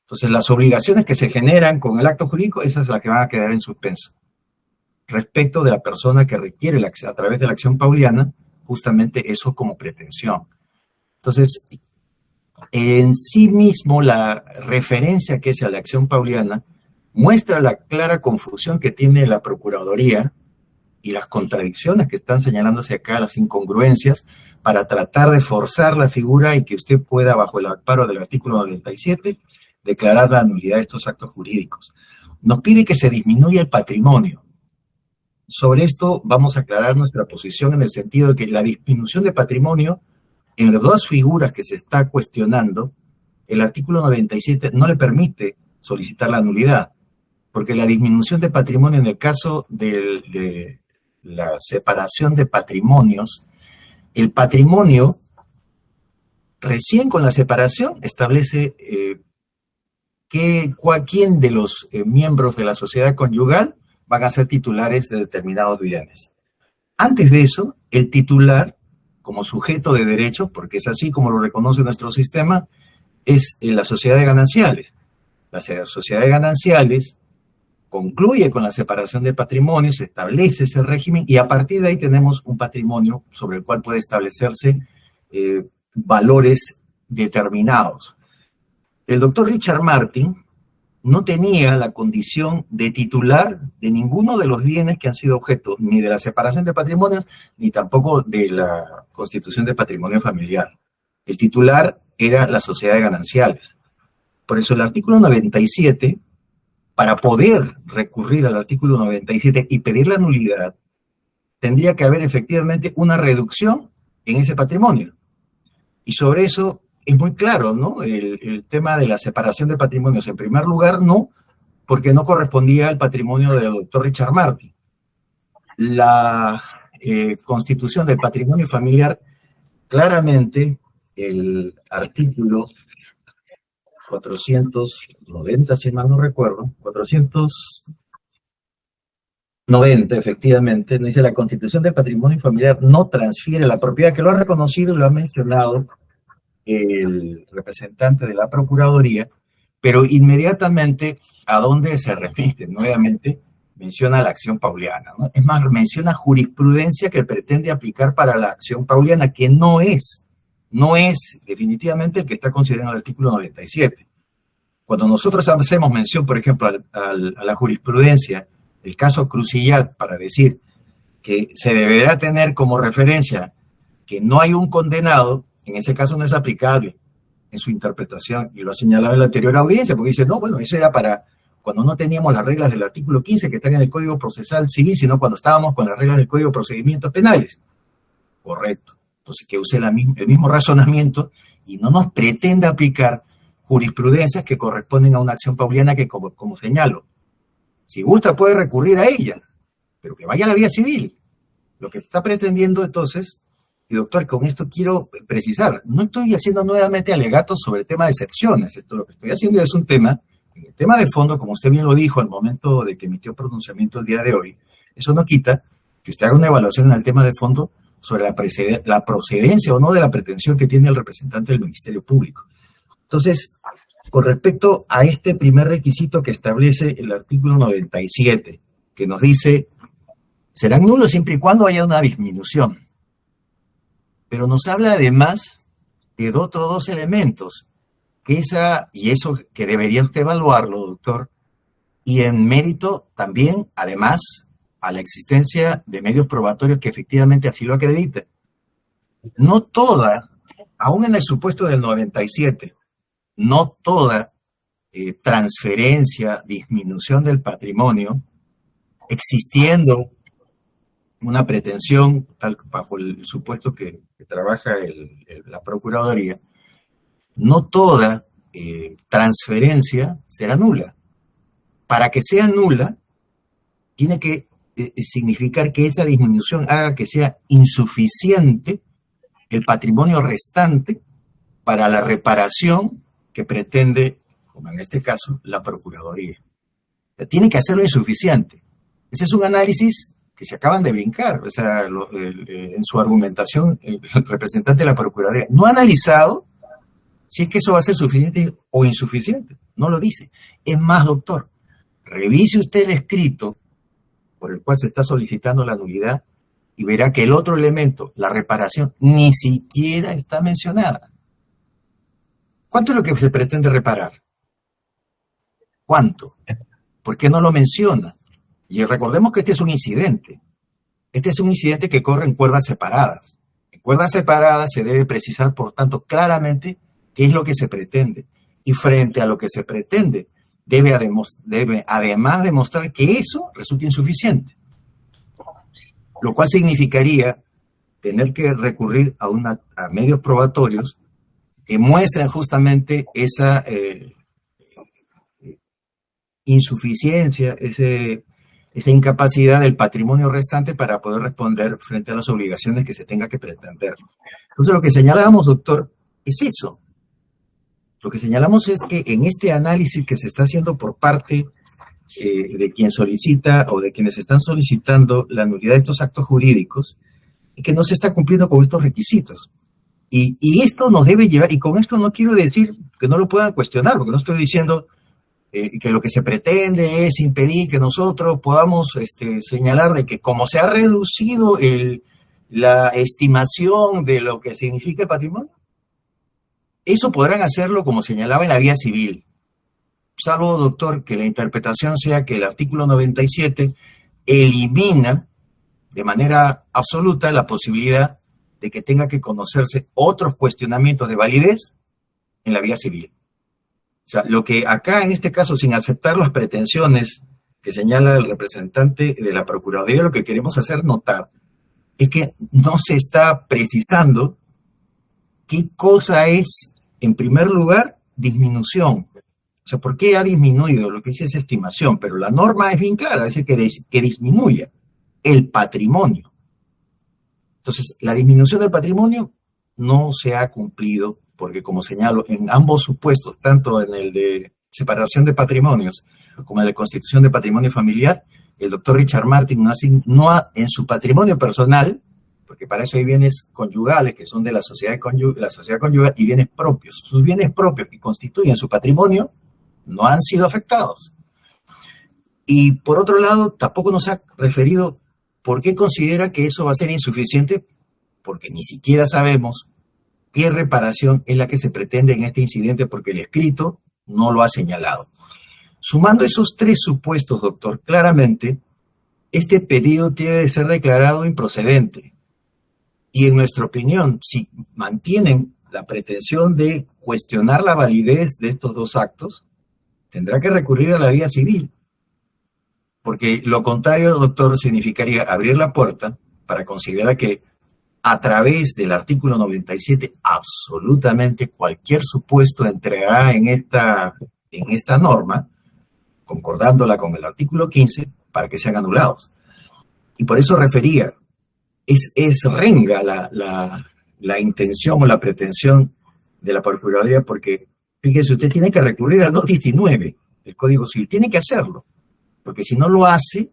Entonces, las obligaciones que se generan con el acto jurídico, esas son las que van a quedar en suspenso. Respecto de la persona que requiere a través de la acción pauliana, justamente eso como pretensión. Entonces, en sí mismo, la referencia que es a la acción pauliana muestra la clara confusión que tiene la Procuraduría y las contradicciones que están señalándose acá, las incongruencias, para tratar de forzar la figura y que usted pueda, bajo el amparo del artículo 97, declarar la nulidad de estos actos jurídicos. Nos pide que se disminuya el patrimonio. Sobre esto vamos a aclarar nuestra posición en el sentido de que la disminución de patrimonio, en las dos figuras que se está cuestionando, el artículo 97 no le permite solicitar la nulidad, porque la disminución de patrimonio en el caso de la separación de patrimonios, el patrimonio recién con la separación establece quién de los miembros de la sociedad conyugal van a ser titulares de determinados bienes. Antes de eso, el titular, como sujeto de derecho, porque es así como lo reconoce nuestro sistema, es la sociedad de gananciales. La sociedad de gananciales concluye con la separación de patrimonio, se establece ese régimen y a partir de ahí tenemos un patrimonio sobre el cual puede establecerse valores determinados. El doctor Richard Martin no tenía la condición de titular de ninguno de los bienes que han sido objeto ni de la separación de patrimonios ni tampoco de la constitución de patrimonio familiar. El titular era la sociedad de gananciales. Por eso el artículo 97, para poder recurrir al artículo 97 y pedir la nulidad, tendría que haber efectivamente una reducción en ese patrimonio. Y sobre eso es muy claro, ¿no? El tema de la separación de patrimonios, en primer lugar, no, porque no correspondía al patrimonio del doctor Richard Martin. constitución del patrimonio familiar, claramente el artículo 490, si mal no recuerdo, 490, efectivamente, dice: la constitución del patrimonio familiar no transfiere la propiedad, que lo ha reconocido y lo ha mencionado el representante de la Procuraduría, pero inmediatamente, ¿a dónde se remite? Nuevamente menciona la acción pauliana, ¿no? Es más, menciona jurisprudencia que pretende aplicar para la acción pauliana, que no es definitivamente el que está considerado en el artículo 97. Cuando nosotros hacemos mención, por ejemplo, a la jurisprudencia, el caso Crucillat, para decir que se deberá tener como referencia que no hay un condenado, en ese caso no es aplicable en su interpretación, y lo ha señalado en la anterior audiencia, porque dice: no, bueno, eso era para cuando no teníamos las reglas del artículo 15 que están en el Código Procesal Civil, sino cuando estábamos con las reglas del Código de Procedimientos Penales. Correcto. Entonces, que use el mismo razonamiento y no nos pretenda aplicar jurisprudencias que corresponden a una acción pauliana que, como señalo, si gusta puede recurrir a ellas, pero que vaya a la vía civil. Lo que está pretendiendo entonces, y doctor, con esto quiero precisar, no estoy haciendo nuevamente alegatos sobre el tema de excepciones. Esto lo que estoy haciendo es un tema, el tema de fondo, como usted bien lo dijo al momento de que emitió pronunciamiento el día de hoy, eso no quita que usted haga una evaluación en el tema de fondo sobre la procedencia o no de la pretensión que tiene el representante del Ministerio Público. Entonces, con respecto a este primer requisito que establece el artículo 97, que nos dice: serán nulos siempre y cuando haya una disminución. Pero nos habla además de otros dos elementos, y eso que debería usted evaluarlo, doctor, y en mérito también, además, a la existencia de medios probatorios que efectivamente así lo acrediten. No toda, aún en el supuesto del 97, no toda transferencia, disminución del patrimonio, existiendo una pretensión, tal bajo el supuesto que trabaja la Procuraduría, no toda transferencia será nula. Para que sea nula, tiene que significar que esa disminución haga que sea insuficiente el patrimonio restante para la reparación que pretende, como en este caso, la Procuraduría. Tiene que hacerlo insuficiente. Ese es un análisis que se acaban de brincar, o sea, en su argumentación, el representante de la Procuraduría no ha analizado si es que eso va a ser suficiente o insuficiente, no lo dice. Es más, doctor, revise usted el escrito por el cual se está solicitando la nulidad y verá que el otro elemento, la reparación, ni siquiera está mencionada. ¿Cuánto es lo que se pretende reparar? ¿Cuánto? ¿Por qué no lo menciona? Y recordemos que este es un incidente. Este es un incidente que corre en cuerdas separadas. En cuerdas separadas se debe precisar, por tanto, claramente qué es lo que se pretende. Y frente a lo que se pretende, debe además demostrar que eso resulta insuficiente. Lo cual significaría tener que recurrir a medios probatorios que muestren justamente esa insuficiencia, esa incapacidad del patrimonio restante para poder responder frente a las obligaciones que se tenga que pretender. Entonces, lo que señalábamos, doctor, es eso. Lo que señalamos es que en este análisis que se está haciendo por parte de quien solicita o de quienes están solicitando la nulidad de estos actos jurídicos, que no se está cumpliendo con estos requisitos. Y esto nos debe llevar, y con esto no quiero decir que no lo puedan cuestionar, porque no estoy diciendo que lo que se pretende es impedir que nosotros podamos señalar de que como se ha reducido la estimación de lo que significa el patrimonio, eso podrán hacerlo como señalaba en la vía civil. Salvo, doctor, que la interpretación sea que el artículo 97 elimina de manera absoluta la posibilidad de que tenga que conocerse otros cuestionamientos de validez en la vía civil. O sea, lo que acá, en este caso, sin aceptar las pretensiones que señala el representante de la Procuraduría, lo que queremos hacer notar es que no se está precisando qué cosa es, en primer lugar, disminución. O sea, ¿por qué ha disminuido? Lo que dice es estimación, pero la norma es bien clara, dice que disminuya el patrimonio. Entonces, la disminución del patrimonio no se ha cumplido, porque como señalo, en ambos supuestos, tanto en el de separación de patrimonios como en el de constitución de patrimonio familiar, el doctor Richard Martin en su patrimonio personal, porque para eso hay bienes conyugales que son de la sociedad conyugal y bienes propios. Sus bienes propios que constituyen su patrimonio no han sido afectados. Y por otro lado, tampoco nos ha referido por qué considera que eso va a ser insuficiente, porque ni siquiera sabemos qué reparación es la que se pretende en este incidente, porque el escrito no lo ha señalado. Sumando esos tres supuestos, doctor, claramente, este pedido tiene que ser declarado improcedente. Y en nuestra opinión, si mantienen la pretensión de cuestionar la validez de estos dos actos, tendrá que recurrir a la vía civil. Porque lo contrario, doctor, significaría abrir la puerta para considerar que a través del artículo 97, absolutamente cualquier supuesto entrará en esta norma, concordándola con el artículo 15, para que sean anulados. Y por eso refería, es renga la intención o la pretensión de la Procuraduría, porque, fíjese, usted tiene que recurrir al 219 del Código Civil, tiene que hacerlo, porque si no lo hace,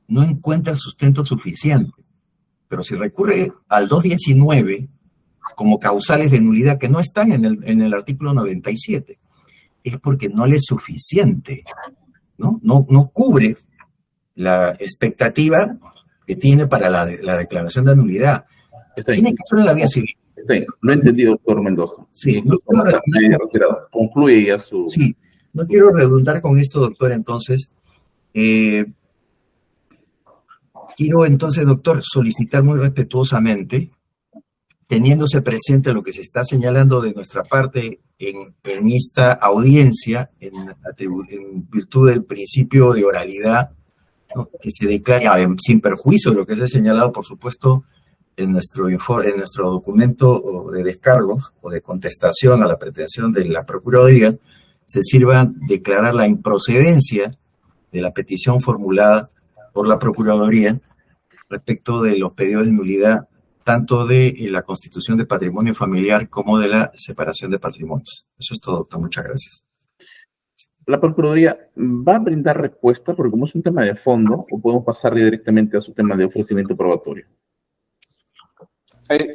no encuentra el sustento suficiente. Pero si recurre al 219 como causales de nulidad que no están en el artículo 97, es porque no le es suficiente, ¿no? No cubre la expectativa que tiene para la declaración de nulidad. Tiene que hacerlo en la vía civil. Está bien. Lo he entendido, doctor Mendoza. Sí, concluye ya su... Sí, no quiero redundar con esto, doctor, entonces. Quiero entonces, doctor, solicitar muy respetuosamente, teniéndose presente lo que se está señalando de nuestra parte en esta audiencia, en virtud del principio de oralidad, ¿no?, que se declara sin perjuicio de lo que se ha señalado, por supuesto, en nuestro documento de descargos o de contestación a la pretensión de la Procuraduría, se sirva declarar la improcedencia de la petición formulada por la Procuraduría respecto de los pedidos de nulidad, tanto de la constitución de patrimonio familiar como de la separación de patrimonios. Eso es todo, doctor. Muchas gracias. La Procuraduría va a brindar respuesta, porque como es un tema de fondo, o podemos pasar directamente a su tema de ofrecimiento probatorio.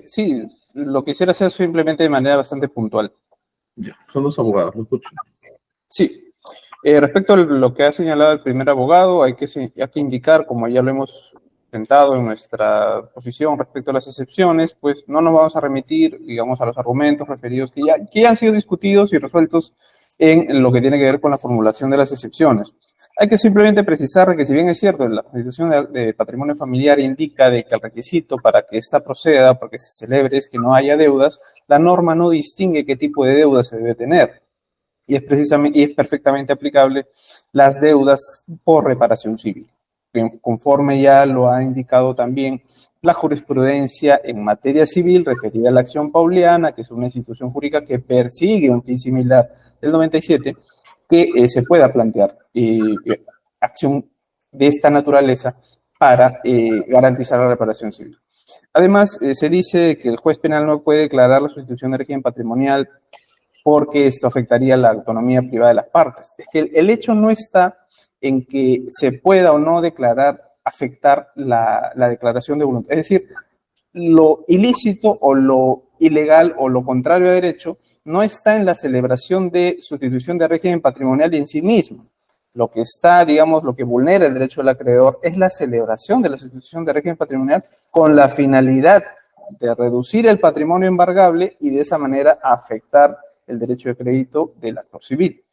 Sí, lo quisiera hacer simplemente de manera bastante puntual. Ya, son dos abogados, lo escucho. Sí. Respecto a lo que ha señalado el primer abogado, hay que indicar, como ya lo hemos presentado en nuestra posición respecto a las excepciones, pues no nos vamos a remitir, digamos, a los argumentos referidos que ya han sido discutidos y resueltos en lo que tiene que ver con la formulación de las excepciones. Hay que simplemente precisar que, si bien es cierto, la Constitución de Patrimonio Familiar indica de que el requisito para que ésta proceda, para que se celebre, es que no haya deudas, la norma no distingue qué tipo de deuda se debe tener. Y es perfectamente aplicable las deudas por reparación civil, conforme ya lo ha indicado también la jurisprudencia en materia civil referida a la acción pauliana, que es una institución jurídica que persigue un fin similar del 97, que se pueda plantear acción de esta naturaleza para garantizar la reparación civil. Además, se dice que el juez penal no puede declarar la sustitución de régimen patrimonial porque esto afectaría la autonomía privada de las partes. Es que el hecho no está en que se pueda o no afectar la declaración de voluntad. Es decir, lo ilícito o lo ilegal o lo contrario a derecho no está en la celebración de sustitución de régimen patrimonial en sí mismo. Lo que está, digamos, lo que vulnera el derecho del acreedor es la celebración de la sustitución de régimen patrimonial con la finalidad de reducir el patrimonio embargable y de esa manera afectar el derecho de crédito del actor civil.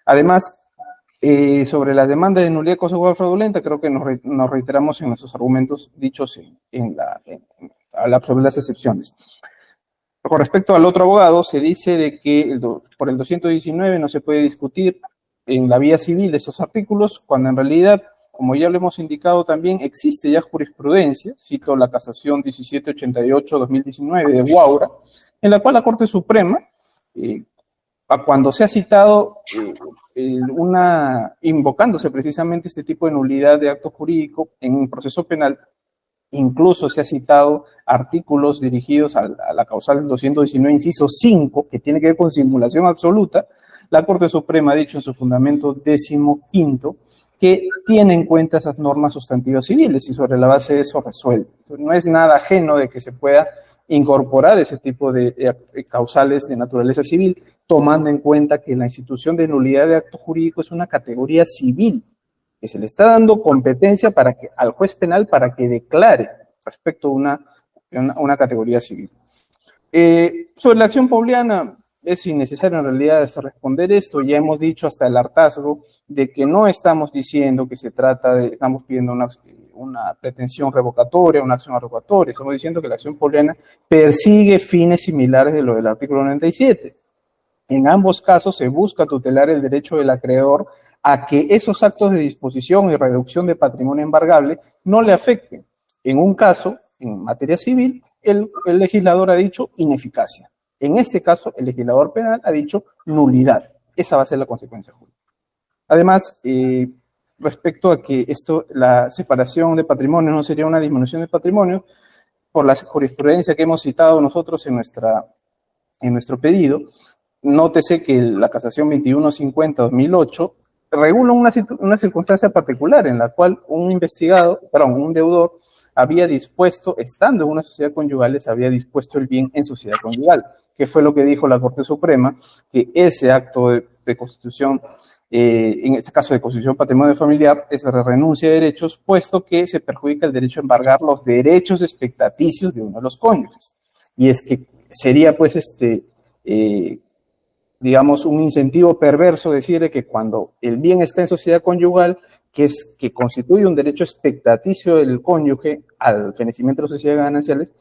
Además, sobre las demandas de nulidad consensual fraudulenta, creo que nos reiteramos en nuestros argumentos dichos sobre las excepciones. Con respecto al otro abogado, se dice de que por el 219 no se puede discutir en la vía civil de esos artículos, cuando en realidad, como ya lo hemos indicado también, existe ya jurisprudencia, cito la casación 1788-2019 de Guaura, en la cual la Corte Suprema, cuando se ha citado invocándose precisamente este tipo de nulidad de acto jurídico en un proceso penal, Incluso se ha citado artículos dirigidos a la causal 219, inciso 5, que tiene que ver con simulación absoluta. La Corte Suprema ha dicho en su fundamento 15º que tiene en cuenta esas normas sustantivas civiles y sobre la base de eso resuelve. No es nada ajeno de que se pueda incorporar ese tipo de causales de naturaleza civil, tomando en cuenta que la institución de nulidad de acto jurídico es una categoría civil, que se le está dando competencia al juez penal para que declare respecto a una categoría civil. Sobre la acción pauliana, es innecesario en realidad responder esto. Ya hemos dicho hasta el hartazgo de que no estamos diciendo que estamos pidiendo una pretensión revocatoria, una acción revocatoria. Estamos diciendo que la acción pauliana persigue fines similares de lo del artículo 97. En ambos casos se busca tutelar el derecho del acreedor a que esos actos de disposición y reducción de patrimonio embargable no le afecten. En un caso, en materia civil, el legislador ha dicho ineficacia. En este caso, el legislador penal ha dicho nulidad. Esa va a ser la consecuencia jurídica. Además, respecto a que la separación de patrimonio no sería una disminución de patrimonio, por la jurisprudencia que hemos citado nosotros en nuestro pedido, nótese que la casación 2150-2008 regula una circunstancia particular en la cual un deudor había dispuesto, estando en una sociedad conyugal, se había dispuesto el bien en sociedad conyugal, que fue lo que dijo la Corte Suprema, que ese acto de constitución, en este caso de constitución patrimonio familiar, es renuncia de derechos, puesto que se perjudica el derecho a embargar los derechos expectaticios de uno de los cónyuges. Y es que sería, pues, digamos, un incentivo perverso decir que cuando el bien está en sociedad conyugal, que constituye un derecho expectaticio del cónyuge al fenecimiento de las sociedades gananciales,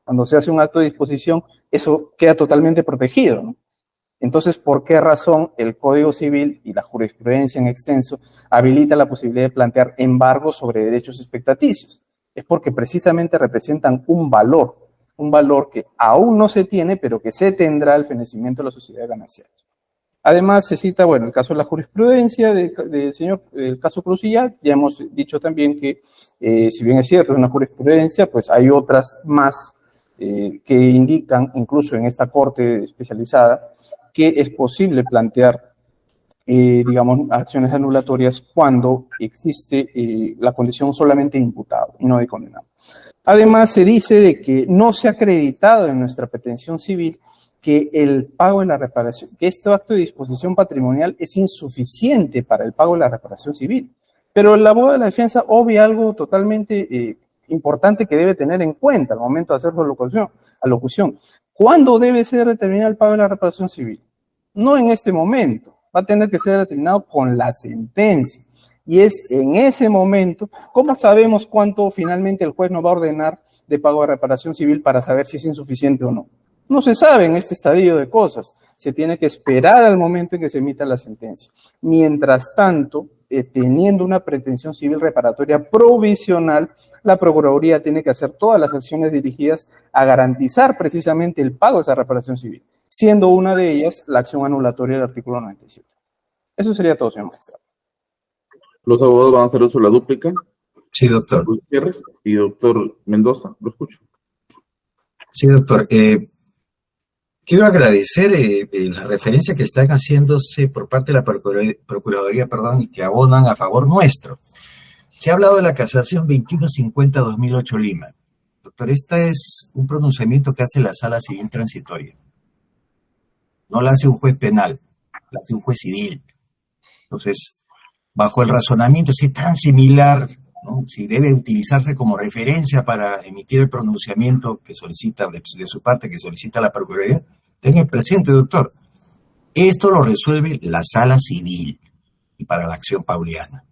cuando se hace un acto de disposición, eso queda totalmente protegido, ¿no? Entonces, ¿por qué razón el Código Civil y la jurisprudencia en extenso habilita la posibilidad de plantear embargos sobre derechos expectaticios? Es porque precisamente representan un valor que aún no se tiene, pero que se tendrá al fenecimiento de las sociedades gananciales. Además, se cita, el caso de la jurisprudencia el caso Crucillat. Ya hemos dicho también que, si bien es cierto, es una jurisprudencia, pues hay otras más que indican, incluso en esta corte especializada, que es posible plantear, digamos, acciones anulatorias cuando existe la condición solamente de imputado y no de condenado. Además, se dice de que no se ha acreditado en nuestra pretensión civil que el pago de la reparación, que este acto de disposición patrimonial es insuficiente para el pago de la reparación civil. Pero el abogado de la defensa obvia algo totalmente importante que debe tener en cuenta al momento de hacer su alocución. ¿Cuándo debe ser determinado el pago de la reparación civil? No en este momento, va a tener que ser determinado con la sentencia. Y es en ese momento, ¿cómo sabemos cuánto finalmente el juez nos va a ordenar de pago de reparación civil para saber si es insuficiente o no? No se sabe en este estadio de cosas. Se tiene que esperar al momento en que se emita la sentencia. Mientras tanto, teniendo una pretensión civil reparatoria provisional, la Procuraduría tiene que hacer todas las acciones dirigidas a garantizar precisamente el pago de esa reparación civil, siendo una de ellas la acción anulatoria del artículo 97. Eso sería todo, señor magistrado. Los abogados van a hacer uso de la dúplica. Sí, doctor. Gutiérrez y doctor Mendoza, lo escucho. Sí, doctor. Quiero agradecer la referencia que están haciéndose por parte de la Procuraduría, y que abonan a favor nuestro. Se ha hablado de la casación 2150-2008 Lima. Doctor, este es un pronunciamiento que hace la Sala Civil Transitoria. No la hace un juez penal, la hace un juez civil. Entonces, bajo el razonamiento, si es tan similar, ¿no? Si debe utilizarse como referencia para emitir el pronunciamiento que solicita, de su parte, que solicita la Procuraduría, tenga presente, doctor, esto lo resuelve la Sala Civil y para la acción pauliana,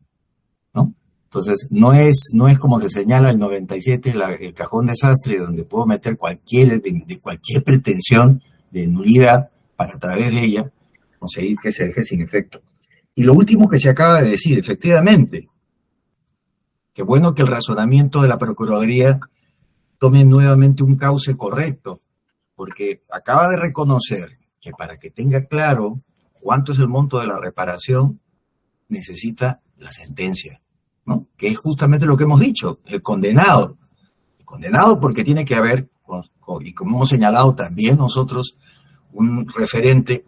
¿no? Entonces, no es como se señala el 97, el cajón desastre, donde puedo meter cualquier pretensión de nulidad para a través de ella conseguir que se deje sin efecto. Y lo último que se acaba de decir, efectivamente, qué bueno que el razonamiento de la Procuraduría tome nuevamente un cauce correcto, porque acaba de reconocer que para que tenga claro cuánto es el monto de la reparación, necesita la sentencia, ¿no? Que es justamente lo que hemos dicho, el condenado Condenado porque tiene que haber, y como hemos señalado también nosotros, un referente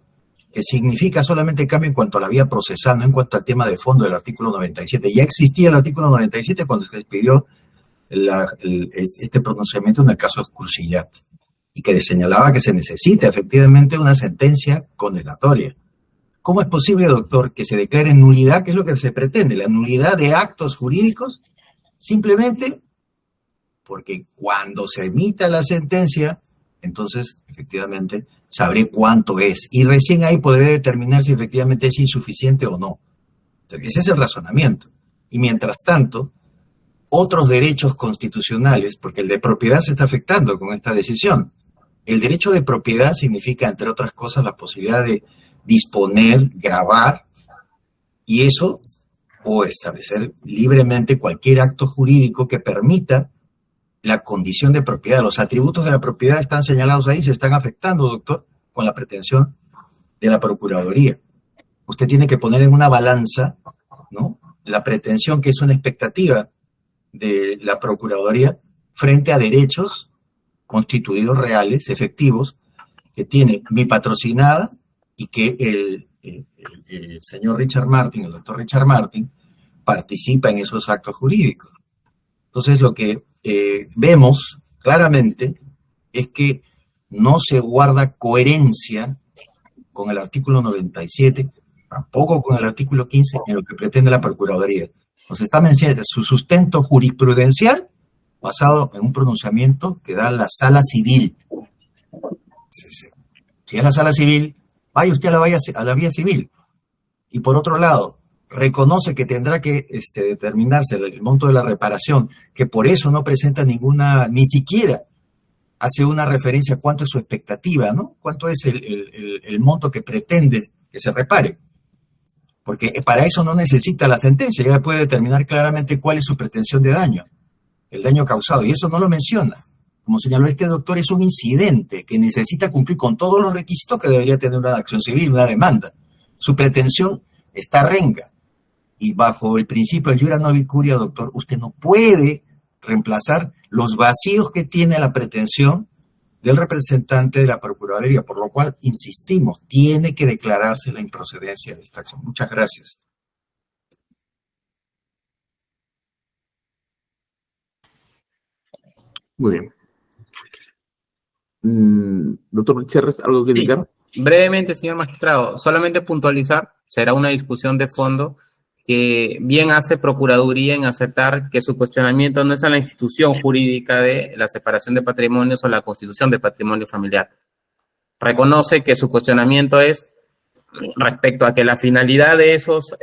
que significa solamente cambio en cuanto a la vía procesal, no en cuanto al tema de fondo del artículo 97. Ya existía el artículo 97 cuando se despidió este pronunciamiento en el caso de Crucillat, y que señalaba que se necesita efectivamente una sentencia condenatoria. ¿Cómo es posible, doctor, que se declare nulidad? ¿Qué es lo que se pretende? La nulidad de actos jurídicos, simplemente porque cuando se emita la sentencia, entonces efectivamente sabré cuánto es, y recién ahí podré determinar si efectivamente es insuficiente o no. Ese es el razonamiento. Y mientras tanto, otros derechos constitucionales, porque el de propiedad se está afectando con esta decisión. El derecho de propiedad significa, entre otras cosas, la posibilidad de disponer, grabar, y eso, o establecer libremente cualquier acto jurídico que permita la condición de propiedad. Los atributos de la propiedad están señalados ahí, se están afectando, doctor, con la pretensión de la Procuraduría. Usted tiene que poner en una balanza, ¿no?, la pretensión, que es una expectativa de la Procuraduría, frente a derechos constituidos reales, efectivos, que tiene mi patrocinada y que el señor Richard Martin, el doctor Richard Martin, participa en esos actos jurídicos. Entonces, lo que vemos claramente es que no se guarda coherencia con el artículo 97, tampoco con el artículo 15, en lo que pretende la Procuraduría. Nos está mencionando su sustento jurisprudencial basado en un pronunciamiento que da la Sala Civil. Si es la Sala Civil, vaya usted a la vía civil. Y por otro lado, reconoce que tendrá que determinarse el monto de la reparación, que por eso no presenta ni siquiera hace una referencia a cuánto es su expectativa, ¿no? Cuánto es el monto que pretende que se repare. Porque para eso no necesita la sentencia, ya puede determinar claramente cuál es su pretensión de daño, el daño causado, y eso no lo menciona. Como señaló este doctor, es un incidente que necesita cumplir con todos los requisitos que debería tener una acción civil, una demanda. Su pretensión está renga, y bajo el principio del iura novi curia, doctor, usted no puede reemplazar los vacíos que tiene la pretensión del representante de la Procuraduría, por lo cual, insistimos, tiene que declararse la improcedencia de esta acción. Muchas gracias. Muy bien. Doctor Gutiérrez, ¿algo que indicar? Sí, brevemente, señor magistrado, solamente puntualizar, será una discusión de fondo que bien hace Procuraduría en aceptar que su cuestionamiento no es a la institución jurídica de la separación de patrimonios o la constitución de patrimonio familiar. Reconoce que su cuestionamiento es respecto a que la finalidad de esos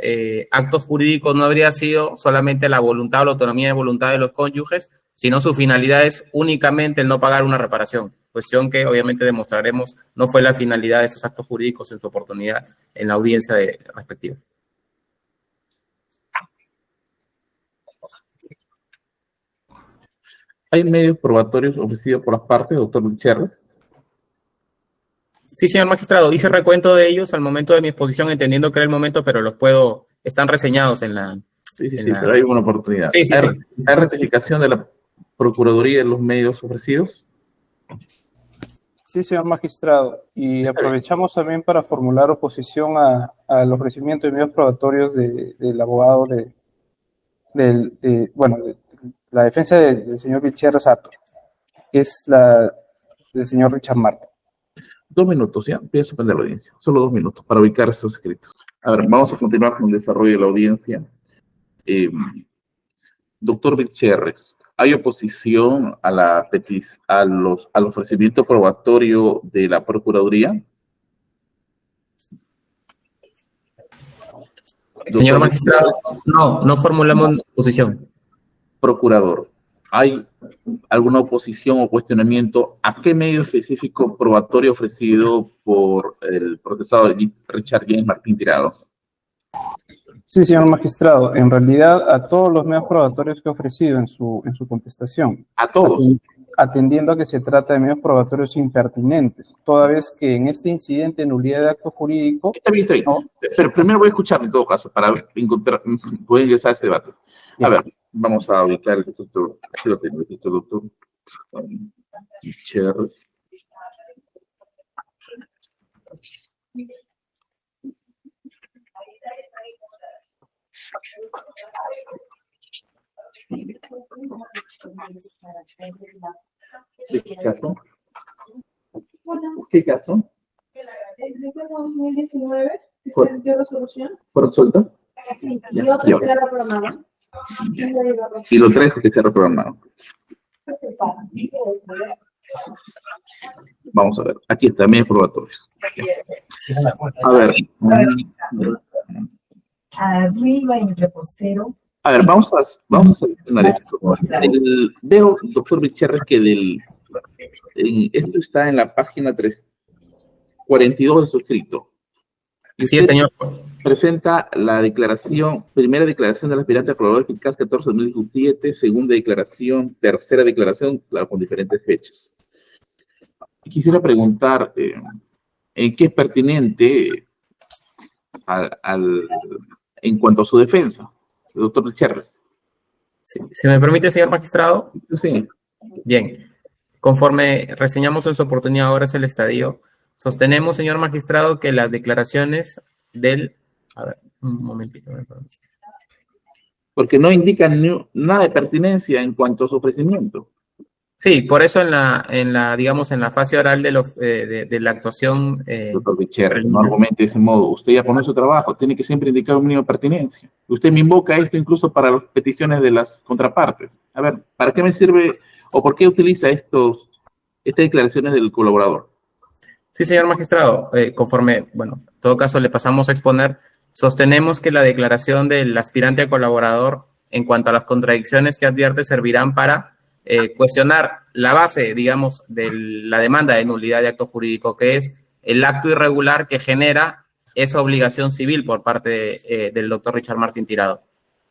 actos jurídicos no habría sido solamente la voluntad o la autonomía de voluntad de los cónyuges, sino su finalidad es únicamente el no pagar una reparación, cuestión que obviamente demostraremos no fue la finalidad de esos actos jurídicos en su oportunidad en la audiencia respectiva. ¿Hay medios probatorios ofrecidos por las partes, doctor Gutiérrez? Sí, señor magistrado, hice recuento de ellos al momento de mi exposición, entendiendo que era el momento, pero están reseñados en la... Sí, pero hay una oportunidad. Sí. ¿Hay rectificación de la Procuraduría de los medios ofrecidos? Sí, señor magistrado, y aprovechamos también para formular oposición al ofrecimiento de medios probatorios del abogado de la defensa del señor Vilcher Sato, que es la del señor Richard Martin. 2 minutos, ya, voy a suspender la audiencia. Solo 2 minutos para ubicar estos escritos. A ver, vamos a continuar con el desarrollo de la audiencia. Doctor Vilcherres, ¿hay oposición al ofrecimiento probatorio de la Procuraduría? Señor magistrado, no formulamos oposición. Procurador, ¿hay alguna oposición o cuestionamiento a qué medio específico probatorio ofrecido por el procesado Richard James Martín Tirado? Sí, señor magistrado, en realidad a todos los medios probatorios que he ofrecido en su contestación. ¿A todos? Atendiendo a que se trata de medios probatorios impertinentes, toda vez que en este incidente de nulidad de acto jurídico... Está bien. ¿No? Pero primero voy a escuchar en todo caso para poder ingresar a ese debate. Bien. A ver, Vamos a ubicar el registro. Aquí lo tengo, el registro, doctor. Gutiérrez. ¿De qué caso? ¿Qué caso? El decreto 2019 ¿Fue dio resolución. resuelto? Sí, Ya, y otro ya. que era reprogramado. Y los 3 que se ha reprogramado. Vamos a ver. Aquí está, mi probatorio. A ver. Arriba en el repostero. A ver, vamos a seleccionar esto. Veo, doctor Gutiérrez, que esto está en la página 342 de su escrito. Y Sí, usted señor. presenta la declaración, primera declaración del aspirante a colaborador eficaz 14-2017, segunda declaración, tercera declaración, claro, con diferentes fechas. Y quisiera preguntar, ¿en qué es pertinente en cuanto a su defensa, doctor Gutiérrez? Sí, si me permite, señor magistrado. Sí. Bien. Conforme reseñamos en su oportunidad, ahora es el estadio. Sostenemos, señor magistrado, que las declaraciones del... A ver, un momentito. Porque no indican nada de pertinencia en cuanto a su ofrecimiento. Sí, por eso digamos, en la fase oral de la actuación... Doctor Gutiérrez, no argumente de ese modo. Usted ya conoce su trabajo, tiene que siempre indicar un mínimo de pertinencia. Usted me invoca esto incluso para las peticiones de las contrapartes. A ver, ¿para qué me sirve o por qué utiliza estas declaraciones del colaborador? Sí, señor magistrado, conforme, bueno, en todo caso le pasamos a exponer, sostenemos que la declaración del aspirante a colaborador en cuanto a las contradicciones que advierte servirán para cuestionar la base, digamos, de la demanda de nulidad de acto jurídico, que es el acto irregular que genera esa obligación civil por parte del doctor Richard Martín Tirado,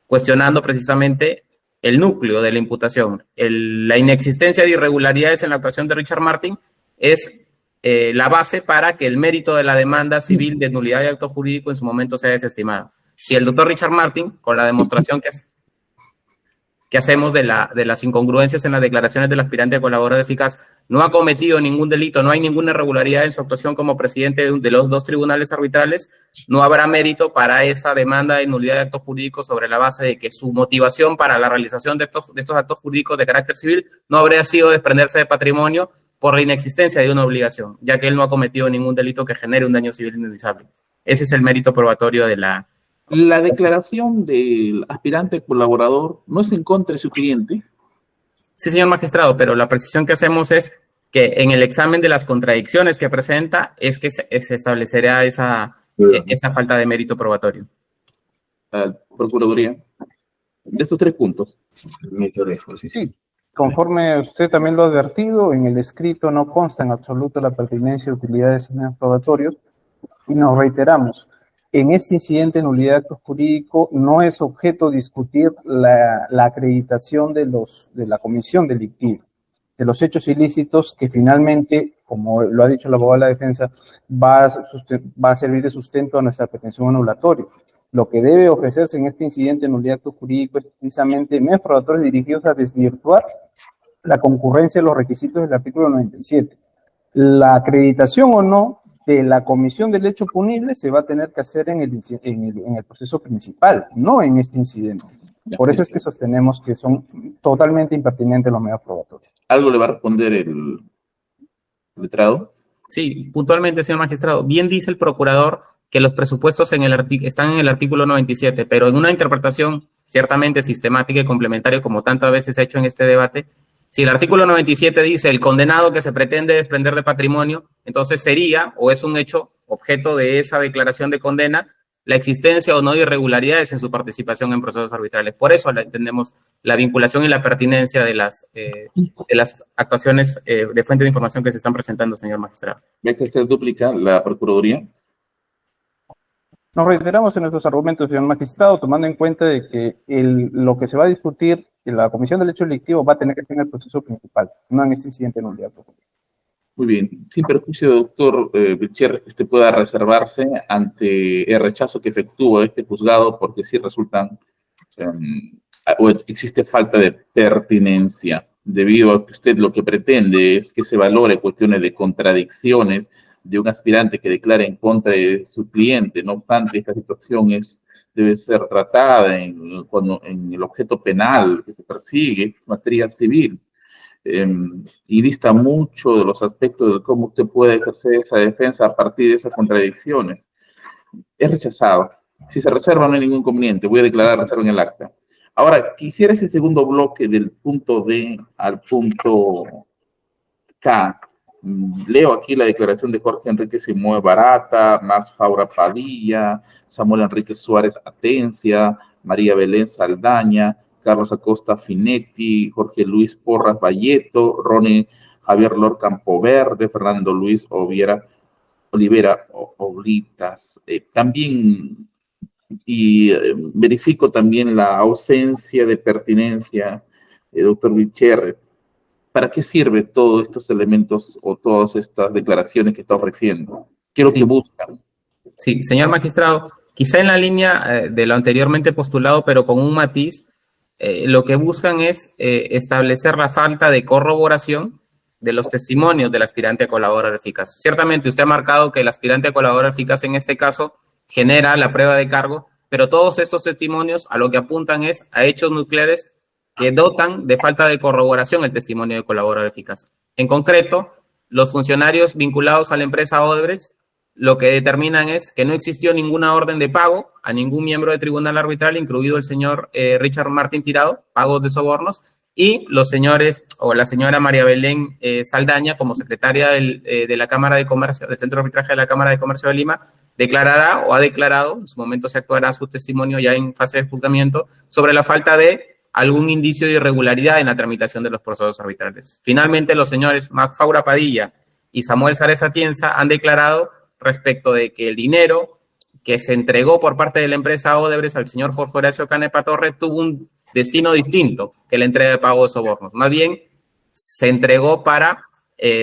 cuestionando precisamente el núcleo de la imputación. La inexistencia de irregularidades en la actuación de Richard Martín es la base para que el mérito de la demanda civil de nulidad de acto jurídico en su momento sea desestimado. Si el doctor Richard Martín, con la demostración que hacemos de las incongruencias en las declaraciones del aspirante a colaborador eficaz, no ha cometido ningún delito, no hay ninguna irregularidad en su actuación como presidente de los dos tribunales arbitrales, no habrá mérito para esa demanda de nulidad de actos jurídicos sobre la base de que su motivación para la realización de estos actos jurídicos de carácter civil no habría sido desprenderse de patrimonio por la inexistencia de una obligación, ya que él no ha cometido ningún delito que genere un daño civil indemnizable. Ese es el mérito probatorio de la... La declaración del aspirante colaborador no es en contra de su cliente. Sí, señor magistrado, pero la precisión que hacemos es que en el examen de las contradicciones que presenta es que se establecerá esa falta de mérito probatorio. Procuraduría, de estos 3 puntos. Sí, conforme usted también lo ha advertido, en el escrito no consta en absoluto la pertinencia y utilidad de esos medios probatorios y nos reiteramos. En este incidente, nulidad de acto jurídico no es objeto discutir la acreditación de la comisión delictiva, de los hechos ilícitos que finalmente, como lo ha dicho el abogado de la defensa, va a servir de sustento a nuestra pretensión anulatoria. Lo que debe ofrecerse en este incidente de nulidad de acto jurídico es precisamente medios probatorios dirigidos a desvirtuar la concurrencia de los requisitos del artículo 97. La acreditación o no de la comisión del hecho punible se va a tener que hacer en el proceso principal, no en este incidente. Por eso es que sostenemos que son totalmente impertinentes los medios probatorios. ¿Algo le va a responder el letrado? Sí, puntualmente, señor magistrado. Bien dice el procurador que los presupuestos están en el artículo 97, pero en una interpretación ciertamente sistemática y complementaria, como tantas veces he hecho en este debate, si el artículo 97 dice el condenado que se pretende desprender de patrimonio, entonces sería, o es un hecho objeto de esa declaración de condena, la existencia o no de irregularidades en su participación en procesos arbitrales. Por eso entendemos la vinculación y la pertinencia de las actuaciones de fuente de información que se están presentando, señor magistrado. ¿Va a ejercer dúplica la Procuraduría? Nos reiteramos en nuestros argumentos, señor magistrado, tomando en cuenta de que lo que se va a discutir en la comisión del hecho delictivo va a tener que ser en el proceso principal, no en este incidente de nulidad. Muy bien. Sin perjuicio, doctor Gutiérrez, que usted pueda reservarse ante el rechazo que efectúa este juzgado, porque sí resultan o existe falta de pertinencia, debido a que usted lo que pretende es que se valore cuestiones de contradicciones de un aspirante que declara en contra de su cliente. No obstante, esta situación debe ser tratada en el objeto penal que se persigue, materia civil, y dista mucho de los aspectos de cómo usted puede ejercer esa defensa a partir de esas contradicciones. Es rechazado. Si se reserva, no hay ningún inconveniente. Voy a declarar reserva en el acta. Ahora, quisiera ese segundo bloque del punto D al punto K. Leo aquí la declaración de Jorge Enrique Simue Barata, Max Faura Padilla, Samuel Enrique Suárez Atencia, María Belén Saldaña, Carlos Acosta Finetti, Jorge Luis Porras Valleto, Ronnie Javier Lor Campoverde, Fernando Luis Olivera Oblitas. También verifico también la ausencia de pertinencia, doctor Vicher. ¿Para qué sirve todos estos elementos o todas estas declaraciones que está ofreciendo? ¿Qué es lo que buscan? Sí, señor magistrado, quizá en la línea de lo anteriormente postulado, pero con un matiz, lo que buscan es establecer la falta de corroboración de los testimonios del aspirante a colaborador eficaz. Ciertamente usted ha marcado que el aspirante a colaborador eficaz en este caso genera la prueba de cargo, pero todos estos testimonios a lo que apuntan es a hechos nucleares que dotan de falta de corroboración el testimonio de colaborador eficaz. En concreto, los funcionarios vinculados a la empresa Odebrecht lo que determinan es que no existió ninguna orden de pago a ningún miembro del tribunal arbitral, incluido el señor Richard Martín Tirado, pagos de sobornos, y los señores o la señora María Belén Saldaña, como secretaria de la Cámara de Comercio, del Centro de Arbitraje de la Cámara de Comercio de Lima, declarará o ha declarado, en su momento se actuará su testimonio ya en fase de juzgamiento, sobre la falta de algún indicio de irregularidad en la tramitación de los procesos arbitrales. Finalmente, los señores Max Faura Padilla y Samuel Sárez Atienza han declarado respecto de que el dinero que se entregó por parte de la empresa Odebrecht al señor Jorge Horacio Canepa Torre tuvo un destino distinto que la entrega de pago de sobornos. Más bien, se entregó para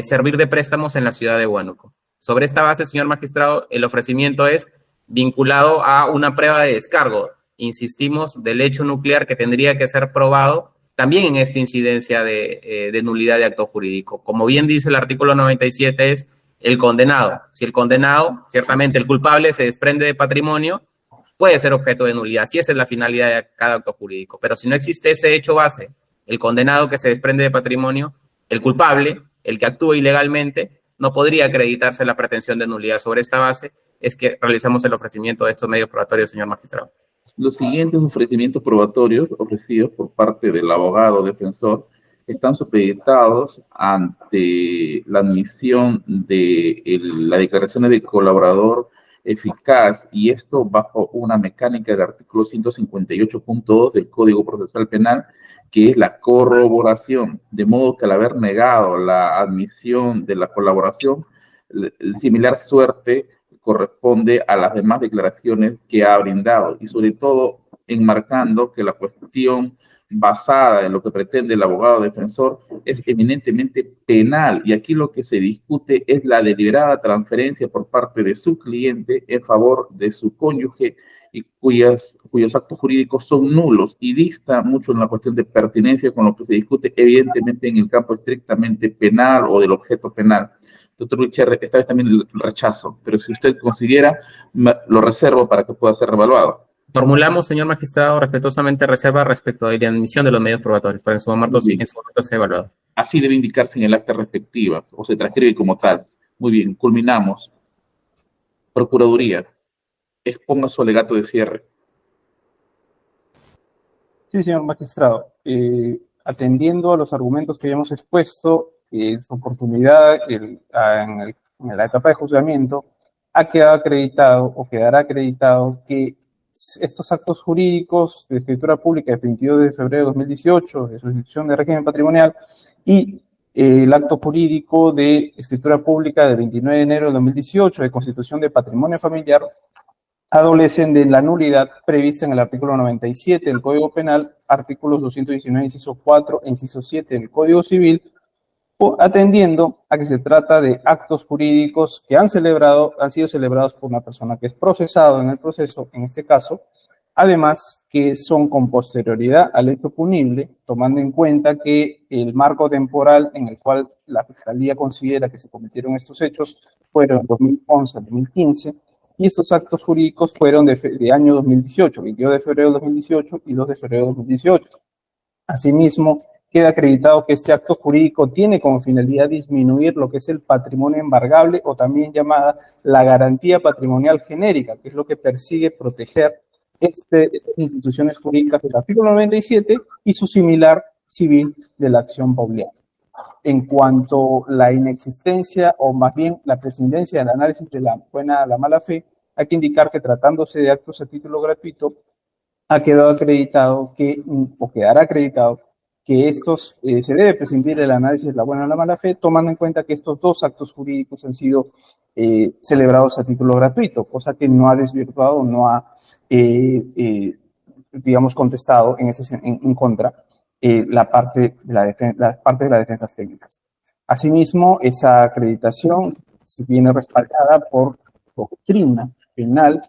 servir de préstamos en la ciudad de Huánuco. Sobre esta base, señor magistrado, el ofrecimiento es vinculado a una prueba de descargo, insistimos, del hecho nuclear que tendría que ser probado también en esta incidencia de nulidad de acto jurídico. Como bien dice el artículo 97, es el condenado. Si el condenado, ciertamente el culpable, se desprende de patrimonio, puede ser objeto de nulidad, si esa es la finalidad de cada acto jurídico. Pero si no existe ese hecho base, el condenado que se desprende de patrimonio, el culpable, el que actúa ilegalmente, no podría acreditarse la pretensión de nulidad. Sobre esta base es que realizamos el ofrecimiento de estos medios probatorios, señor magistrado. Los siguientes ofrecimientos probatorios ofrecidos por parte del abogado defensor están supeditados ante la admisión de las declaraciones de colaborador eficaz, y esto bajo una mecánica del artículo 158.2 del Código Procesal Penal, que es la corroboración, de modo que al haber negado la admisión de la colaboración, el similar suerte corresponde a las demás declaraciones que ha brindado, y sobre todo enmarcando que la cuestión basada en lo que pretende el abogado defensor es eminentemente penal, y aquí lo que se discute es la deliberada transferencia por parte de su cliente en favor de su cónyuge, y cuyos actos jurídicos son nulos, y dista mucho en la cuestión de pertinencia con lo que se discute evidentemente en el campo estrictamente penal o del objeto penal. Doctor Gutiérrez, esta vez también el rechazo, pero si usted considera, lo reservo para que pueda ser revaluado. Formulamos, señor magistrado, respetuosamente reserva respecto a la admisión de los medios probatorios, para en su momento sea evaluado. Así debe indicarse en el acta respectiva, o se transcribe como tal. Muy bien, culminamos. Procuraduría, exponga su alegato de cierre. Sí, señor magistrado. Atendiendo a los argumentos que ya hemos expuesto, en su oportunidad, en la etapa de juzgamiento, ha quedado acreditado o quedará acreditado que estos actos jurídicos de escritura pública del 22 de febrero de 2018, de sustitución de régimen patrimonial, y el acto jurídico de escritura pública del 29 de enero de 2018, de constitución de patrimonio familiar, adolecen de la nulidad prevista en el artículo 97 del Código Penal, artículos 219, inciso 4 e inciso 7 del Código Civil, atendiendo a que se trata de actos jurídicos que han sido celebrados por una persona que es procesado en el proceso, en este caso, Además, que son con posterioridad al hecho punible, tomando en cuenta que el marco temporal en el cual la Fiscalía considera que se cometieron estos hechos fueron 2011 a 2015, y estos actos jurídicos fueron de año 2018, 22 de febrero de 2018 y 2 de febrero de 2018. Asimismo, queda acreditado que este acto jurídico tiene como finalidad disminuir lo que es el patrimonio embargable, o también llamada la garantía patrimonial genérica, que es lo que persigue proteger estas instituciones jurídicas del artículo 97 y su similar civil de la acción pauliana. En cuanto a la inexistencia, o más bien la prescindencia del análisis de la buena a la mala fe, hay que indicar que, tratándose de actos a título gratuito, ha quedado acreditado o quedará acreditado que estos se debe prescindir del análisis de la buena o la mala fe, tomando en cuenta que estos dos actos jurídicos han sido celebrados a título gratuito, cosa que no ha desvirtuado, no ha, digamos, contestado en contra la parte de las defensas técnicas. Asimismo, esa acreditación viene respaldada por doctrina penal,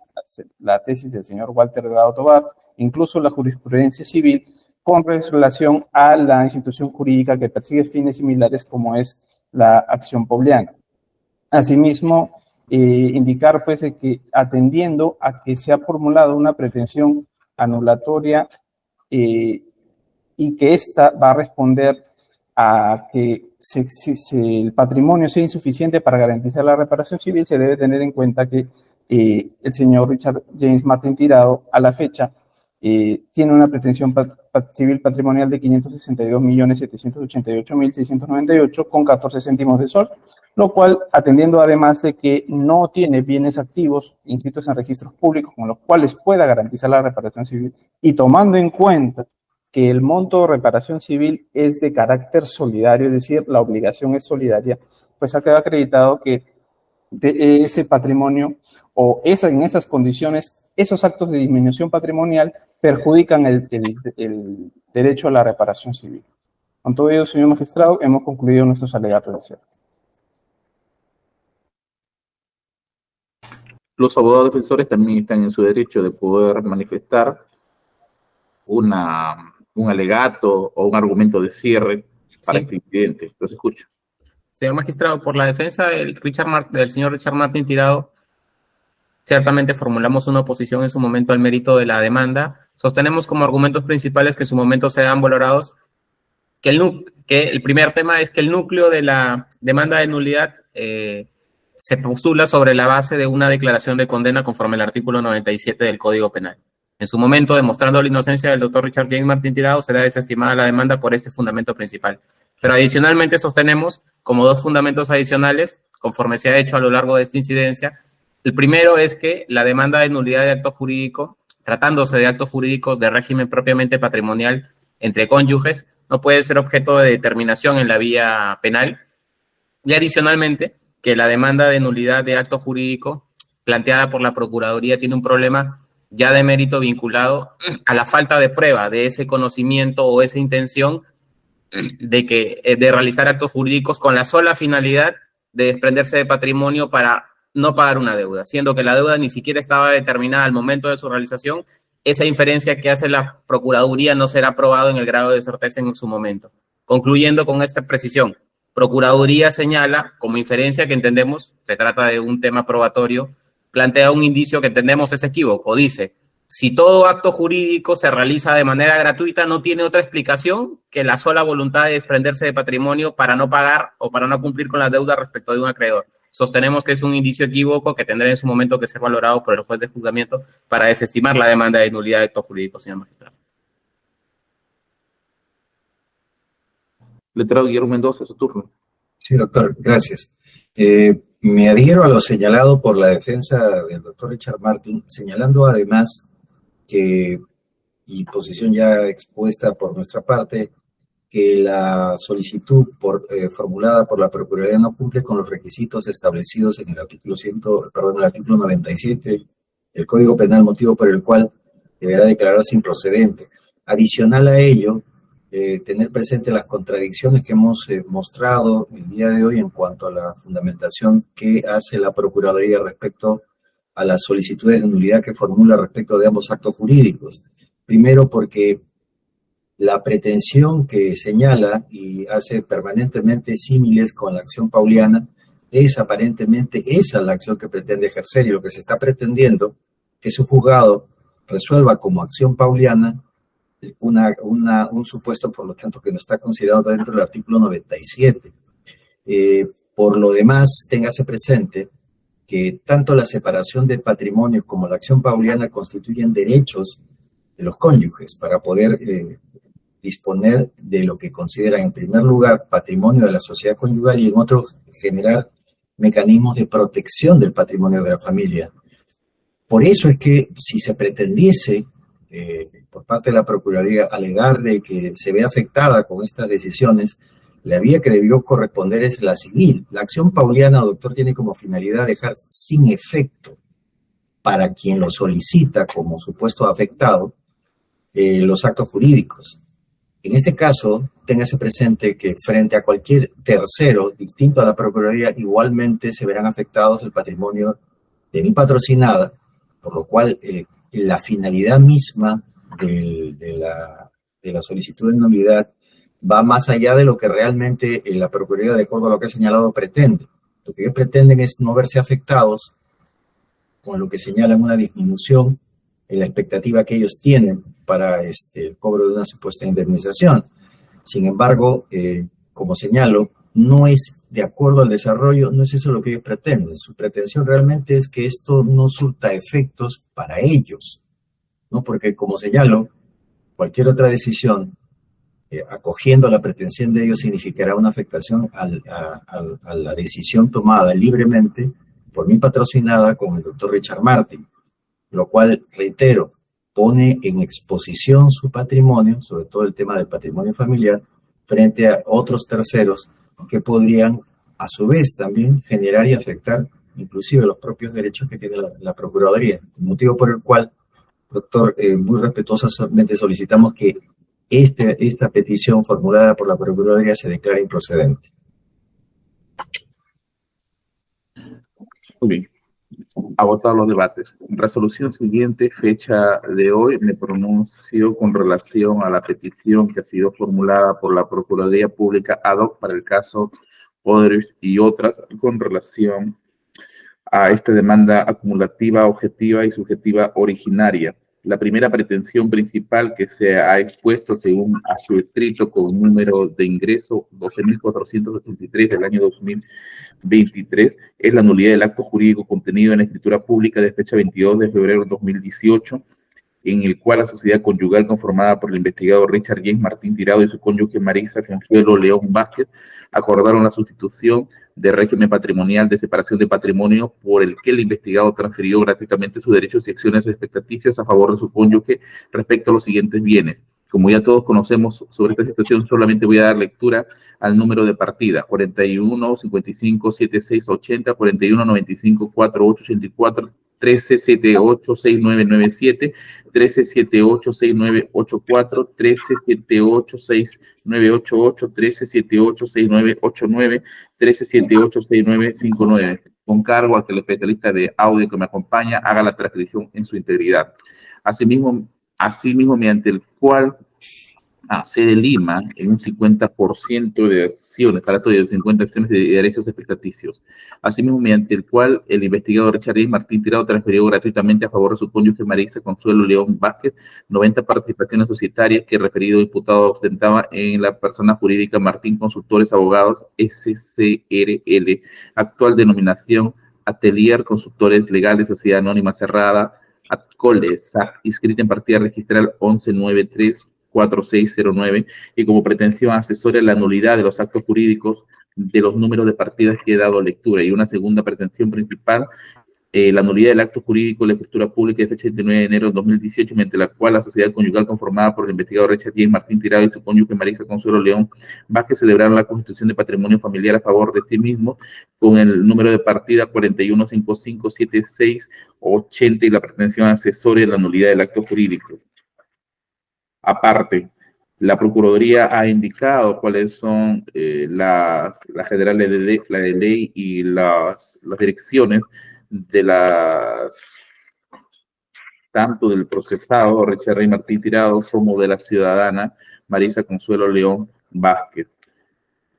la tesis del señor Walter Delgado Tovar, incluso la jurisprudencia civil, con relación a la institución jurídica que persigue fines similares, como es la acción pauliana. Asimismo, indicar pues de que, atendiendo a que se ha formulado una pretensión anulatoria y que ésta va a responder a que el patrimonio sea insuficiente para garantizar la reparación civil, se debe tener en cuenta que el señor Richard James Martin Tirado, a la fecha, tiene una pretensión civil patrimonial de 562.788.698 con 14 céntimos de sol, lo cual, atendiendo además de que no tiene bienes activos inscritos en registros públicos con los cuales pueda garantizar la reparación civil, y tomando en cuenta que el monto de reparación civil es de carácter solidario, es decir, la obligación es solidaria, pues ha quedado acreditado que de ese patrimonio o en esas condiciones, esos actos de disminución patrimonial perjudican el derecho a la reparación civil. Con todo ello, señor magistrado, hemos concluido nuestros alegatos de cierre. Los abogados defensores también están en su derecho de poder manifestar un alegato o un argumento de cierre para este incidente. Los escucho. Señor magistrado, por la defensa del señor Richard Martin Tirado, ciertamente formulamos una oposición en su momento al mérito de la demanda. Sostenemos como argumentos principales que en su momento sean valorados que el primer tema es que el núcleo de la demanda de nulidad se postula sobre la base de una declaración de condena conforme al artículo 97 del Código Penal. En su momento, demostrando la inocencia del doctor Richard James Martin Tirado, será desestimada la demanda por este fundamento principal. Pero adicionalmente sostenemos como dos fundamentos adicionales, conforme se ha hecho a lo largo de esta incidencia. El primero es que la demanda de nulidad de acto jurídico, tratándose de actos jurídicos de régimen propiamente patrimonial entre cónyuges, no puede ser objeto de determinación en la vía penal. Y adicionalmente, que la demanda de nulidad de acto jurídico planteada por la Procuraduría tiene un problema ya de mérito vinculado a la falta de prueba de ese conocimiento o esa intención de realizar actos jurídicos con la sola finalidad de desprenderse de patrimonio para no pagar una deuda, siendo que la deuda ni siquiera estaba determinada al momento de su realización. Esa inferencia que hace la Procuraduría no será probado en el grado de certeza en su momento. Concluyendo con esta precisión, Procuraduría señala como inferencia que entendemos, se trata de un tema probatorio, plantea un indicio que entendemos es equívoco. Dice, si todo acto jurídico se realiza de manera gratuita, no tiene otra explicación que la sola voluntad de desprenderse de patrimonio para no pagar o para no cumplir con la deuda respecto de un acreedor. Sostenemos que es un indicio equívoco que tendrá en su momento que ser valorado por el juez de juzgamiento para desestimar la demanda de nulidad de acto jurídico, señor magistrado. Letrado Guillermo Mendoza, su turno. Sí, doctor, gracias. Me adhiero a lo señalado por la defensa del doctor Richard Martin, señalando además que, y posición ya expuesta por nuestra parte, que la solicitud formulada por la Procuraduría no cumple con los requisitos establecidos en el artículo 97 del Código Penal, motivo por el cual deberá declararse improcedente. Adicional a ello, tener presente las contradicciones que hemos mostrado el día de hoy en cuanto a la fundamentación que hace la Procuraduría respecto a las solicitudes de nulidad que formula respecto de ambos actos jurídicos. Primero, porque la pretensión que señala y hace permanentemente símiles con la acción pauliana es aparentemente esa la acción que pretende ejercer, y lo que se está pretendiendo que su juzgado resuelva como acción pauliana un supuesto, por lo tanto, que no está considerado dentro del artículo 97. Por lo demás, téngase presente que tanto la separación de patrimonios como la acción pauliana constituyen derechos de los cónyuges para poder disponer de lo que consideran en primer lugar patrimonio de la sociedad conyugal y en otro generar mecanismos de protección del patrimonio de la familia. Por eso es que si se pretendiese por parte de la Procuraduría alegar de que se ve afectada con estas decisiones, la vía que debió corresponder es la civil. La acción pauliana, doctor, tiene como finalidad dejar sin efecto para quien lo solicita como supuesto afectado los actos jurídicos. En este caso, téngase presente que frente a cualquier tercero distinto a la Procuraduría, igualmente se verán afectados el patrimonio de mi patrocinada, por lo cual la finalidad misma de la solicitud de nulidad va más allá de lo que realmente la Procuraduría, de acuerdo a lo que he señalado, pretende. Lo que ellos pretenden es no verse afectados con lo que señalan una disminución en la expectativa que ellos tienen para el cobro de una supuesta indemnización. Sin embargo, como señalo, no es de acuerdo al desarrollo, no es eso lo que ellos pretenden. Su pretensión realmente es que esto no surta efectos para ellos, ¿no? Porque, como señalo, cualquier otra decisión acogiendo la pretensión de ellos significará una afectación a la decisión tomada libremente por mi patrocinada con el doctor Richard Martin, lo cual, reitero, pone en exposición su patrimonio, sobre todo el tema del patrimonio familiar, frente a otros terceros que podrían, a su vez, también generar y afectar inclusive los propios derechos que tiene la Procuraduría. El motivo por el cual, doctor, muy respetuosamente solicitamos que esta petición formulada por la Procuraduría se declare improcedente. Muy bien. Agotados los debates. Resolución siguiente, fecha de hoy, me pronuncio con relación a la petición que ha sido formulada por la Procuraduría Pública ad hoc para el caso Odebrecht y otras con relación a esta demanda acumulativa, objetiva y subjetiva originaria. La primera pretensión principal que se ha expuesto según a su escrito con número de ingreso 12.473 del año 2023 es la nulidad del acto jurídico contenido en la escritura pública de fecha 22 de febrero de 2018, en el cual la sociedad conyugal conformada por el investigador Richard James Martín Tirado y su cónyuge Marisa Consuelo León Vázquez acordaron la sustitución de régimen patrimonial de separación de patrimonio por el que el investigado transfirió gratuitamente sus derechos y acciones expectativas a favor de su cónyuge respecto a los siguientes bienes. Como ya todos conocemos sobre esta situación, solamente voy a dar lectura al número de partida: 41 55 76 80, 41 95 48 84, 13 78 6997, 13 78 6984, 13 78 6988, 13 78 6989, 13 78 6959. Con cargo al que el especialista de audio que me acompaña haga la transcripción en su integridad. Asimismo, mediante el cual sede Lima en un 50% de acciones, trato de 50 acciones de derechos expectativos. Asimismo, mediante el cual el investigador Richard James Martín Tirado transfirió gratuitamente a favor de su cónyuge Marisa Consuelo León Vázquez 90 participaciones societarias que el referido diputado ostentaba en la persona jurídica Martín Consultores Abogados SCRL, actual denominación Atelier Consultores Legales Sociedad Anónima Cerrada, ATCOLE, SAC, inscrita en partida registral 11934609, y como pretensión accesoria la nulidad de los actos jurídicos de los números de partidas que he dado lectura. Y una segunda pretensión principal, la nulidad del acto jurídico de la escritura pública de fecha 29 de enero de 2018, mediante la cual la sociedad conyugal conformada por el investigador Richard James Martín Tirado y su cónyuge Marisa Consuelo León Vázquez celebraron la constitución de patrimonio familiar a favor de sí mismo con el número de partida 41557680 y la pretensión accesoria de la nulidad del acto jurídico. Aparte, la Procuraduría ha indicado cuáles son las generales de ley y las direcciones de tanto del procesado Richard Rey Martín Tirado como de la ciudadana Marisa Consuelo León Vázquez.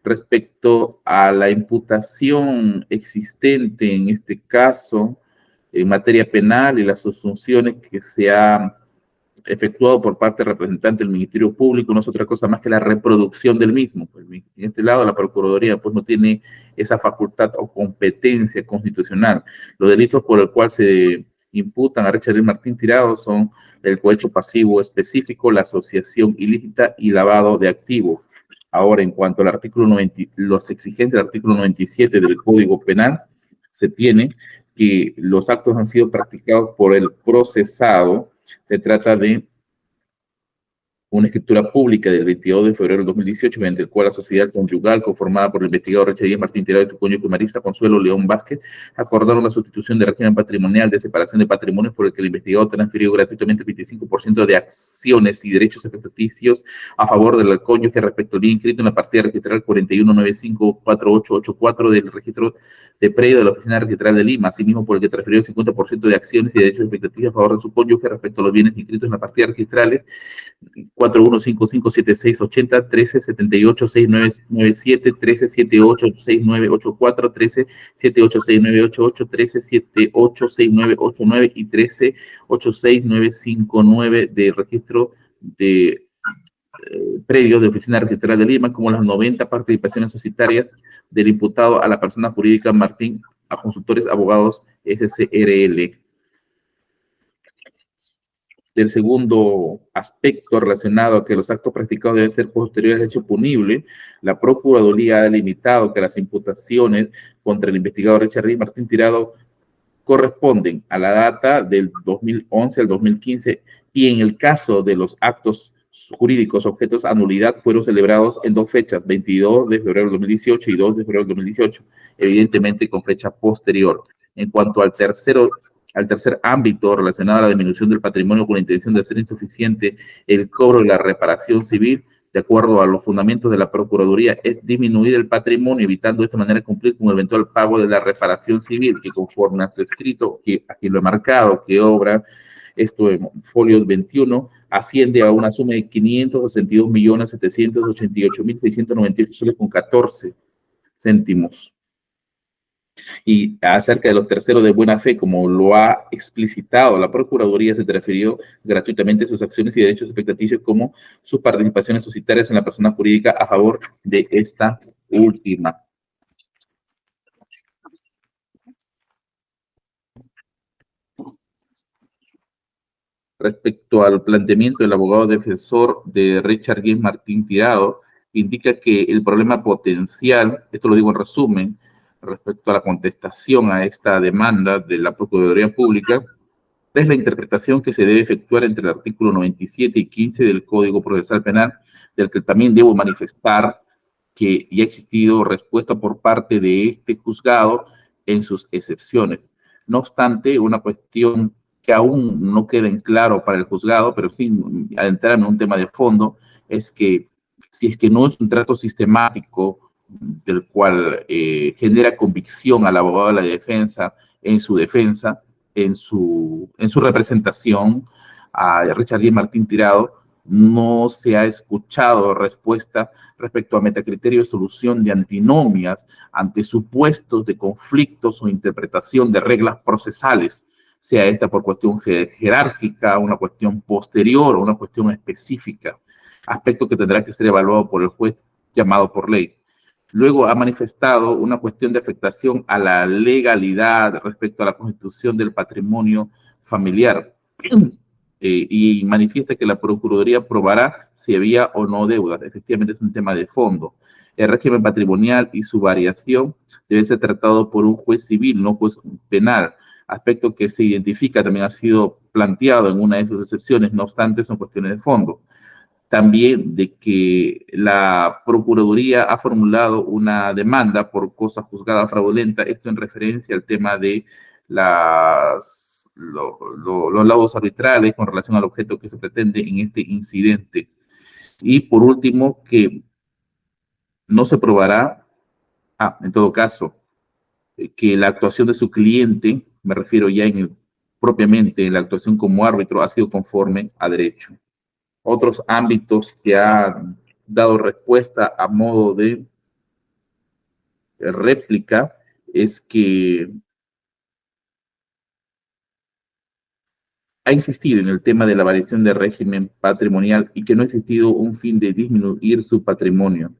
Respecto a la imputación existente en este caso en materia penal y las asunciones que se ha efectuado por parte del representante del Ministerio Público, no es otra cosa más que la reproducción del mismo. En este lado, la Procuraduría pues no tiene esa facultad o competencia constitucional. Los delitos por el cual se imputan a Richard Martín Tirado son el cohecho pasivo específico, la asociación ilícita y lavado de activos. Ahora, en cuanto al artículo 90, los exigentes del artículo 97 del Código Penal, se tiene que los actos han sido practicados por el procesado. Se trata de una escritura pública del 22 de febrero del 2018, mediante el cual la sociedad conyugal conformada por el investigador Richard Martín Tirado y su cónyuge Marisa Consuelo León Vázquez acordaron la sustitución de régimen patrimonial de separación de patrimonios por el que el investigador transfirió gratuitamente el 25% de acciones y derechos efecticios a favor del cónyuge respecto al bien inscrito en la partida registral 41954884 del registro de predio de la Oficina Registral de Lima, asimismo por el que transfirió el 50% de acciones y derechos efecticios a favor de su cónyuge respecto a los bienes inscritos en las partidas registrales 41557680, 13786997, 13786984, 13786988, 13786989 y 13869959 de registro de predios de Oficina Registral de Lima, como las 90 participaciones societarias del imputado a la persona jurídica Martín a Consultores Abogados SCRL. Del segundo aspecto relacionado a que los actos practicados deben ser posteriores al hecho punible, la Procuraduría ha delimitado que las imputaciones contra el investigador Richard Rey Martín Tirado corresponden a la data del 2011 al 2015 y en el caso de los actos jurídicos objetos a nulidad fueron celebrados en dos fechas, 22 de febrero del 2018 y 2 de febrero del 2018, evidentemente con fecha posterior. En cuanto al tercer ámbito relacionado a la disminución del patrimonio con la intención de hacer insuficiente el cobro de la reparación civil, de acuerdo a los fundamentos de la Procuraduría, es disminuir el patrimonio, evitando de esta manera cumplir con el eventual pago de la reparación civil, que conforme a su escrito, que aquí lo he marcado, que obra esto en folio 21, asciende a una suma de 562.788.698 soles con 14 céntimos. Y acerca de los terceros de buena fe, como lo ha explicitado la Procuraduría, se transfirió gratuitamente sus acciones y derechos expectativos como sus participaciones societarias en la persona jurídica a favor de esta última. Respecto al planteamiento del abogado defensor de Richard Guiz Martín Tirado, indica que el problema potencial, esto lo digo en resumen, respecto a la contestación a esta demanda de la Procuraduría Pública, es la interpretación que se debe efectuar entre el artículo 97 y 15 del Código Procesal Penal, del que también debo manifestar que ya ha existido respuesta por parte de este juzgado en sus excepciones. No obstante, una cuestión que aún no queda en claro para el juzgado, pero sin adentrar en un tema de fondo, es que si es que no es un trato sistemático del cual genera convicción al abogado de la defensa, en su representación a Richard Guiz Martín Tirado, no se ha escuchado respuesta respecto a metacriterio de solución de antinomias ante supuestos de conflictos o interpretación de reglas procesales, sea esta por cuestión jerárquica, una cuestión posterior o una cuestión específica, aspecto que tendrá que ser evaluado por el juez llamado por ley. Luego ha manifestado una cuestión de afectación a la legalidad respecto a la constitución del patrimonio familiar y manifiesta que la Procuraduría probará si había o no deudas. Efectivamente es un tema de fondo. El régimen patrimonial y su variación debe ser tratado por un juez civil, no juez penal, aspecto que se identifica, también ha sido planteado en una de sus excepciones, no obstante son cuestiones de fondo. También de que la Procuraduría ha formulado una demanda por cosa juzgada fraudulenta, esto en referencia al tema de los laudos arbitrales con relación al objeto que se pretende en este incidente. Y por último, que no se probará, en todo caso, que la actuación de su cliente, me refiero ya propiamente en la actuación como árbitro, ha sido conforme a derecho. Otros ámbitos que han dado respuesta a modo de réplica es que ha insistido en el tema de la variación del régimen patrimonial y que no ha existido un fin de disminuir su patrimonio.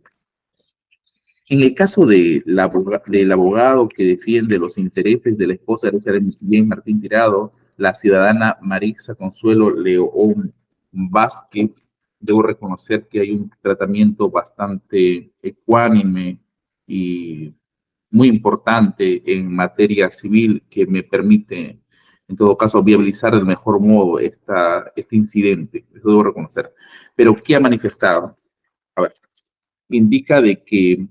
En el caso del abogado que defiende los intereses de la esposa de Richard James Martín Tirado, la ciudadana Marixa Consuelo León Vázquez, debo reconocer que hay un tratamiento bastante ecuánime y muy importante en materia civil que me permite, en todo caso, viabilizar del mejor modo este incidente, eso debo reconocer. Pero, ¿qué ha manifestado? A ver, indica de que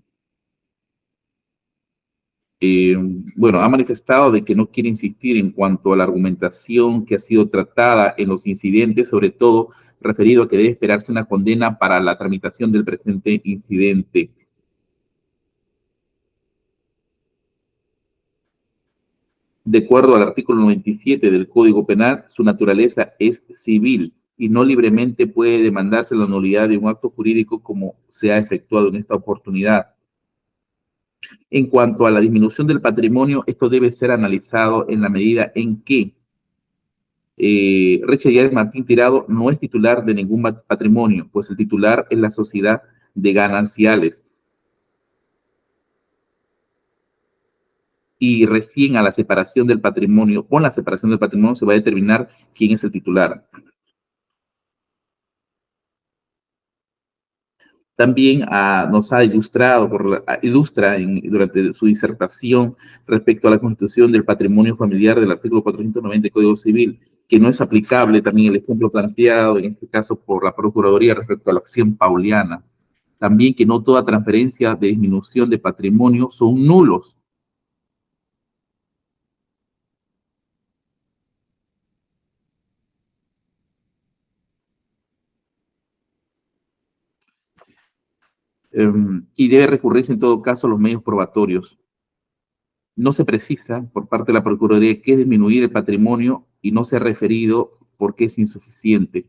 bueno, ha manifestado de que no quiere insistir en cuanto a la argumentación que ha sido tratada en los incidentes, sobre todo referido a que debe esperarse una condena para la tramitación del presente incidente. De acuerdo al artículo 97 del Código Penal, su naturaleza es civil y no libremente puede demandarse la nulidad de un acto jurídico como se ha efectuado en esta oportunidad. En cuanto a la disminución del patrimonio, esto debe ser analizado en la medida en que Richard James Martín Tirado no es titular de ningún patrimonio, pues el titular es la sociedad de gananciales. Y recién a la separación del patrimonio, con la separación del patrimonio se va a determinar quién es el titular. También nos ha ilustrado, durante su disertación respecto a la constitución del patrimonio familiar del artículo 490 del Código Civil, que no es aplicable también el ejemplo planteado, en este caso por la Procuraduría respecto a la acción pauliana. También que no toda transferencia de disminución de patrimonio son nulos. Y debe recurrirse en todo caso a los medios probatorios. No se precisa por parte de la Procuraduría qué es disminuir el patrimonio y no se ha referido por qué es insuficiente.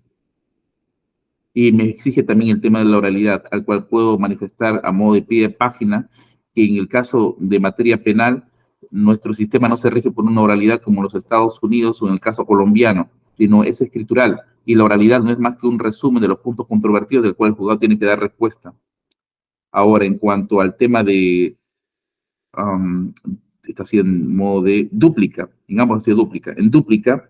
Y me exige también el tema de la oralidad, al cual puedo manifestar a modo de pie de página que en el caso de materia penal, nuestro sistema no se rige por una oralidad como en los Estados Unidos o en el caso colombiano, sino es escritural. Y la oralidad no es más que un resumen de los puntos controvertidos del cual el juzgado tiene que dar respuesta. Ahora, en cuanto al tema de está así en modo de dúplica, en ambos ha sido dúplica. En dúplica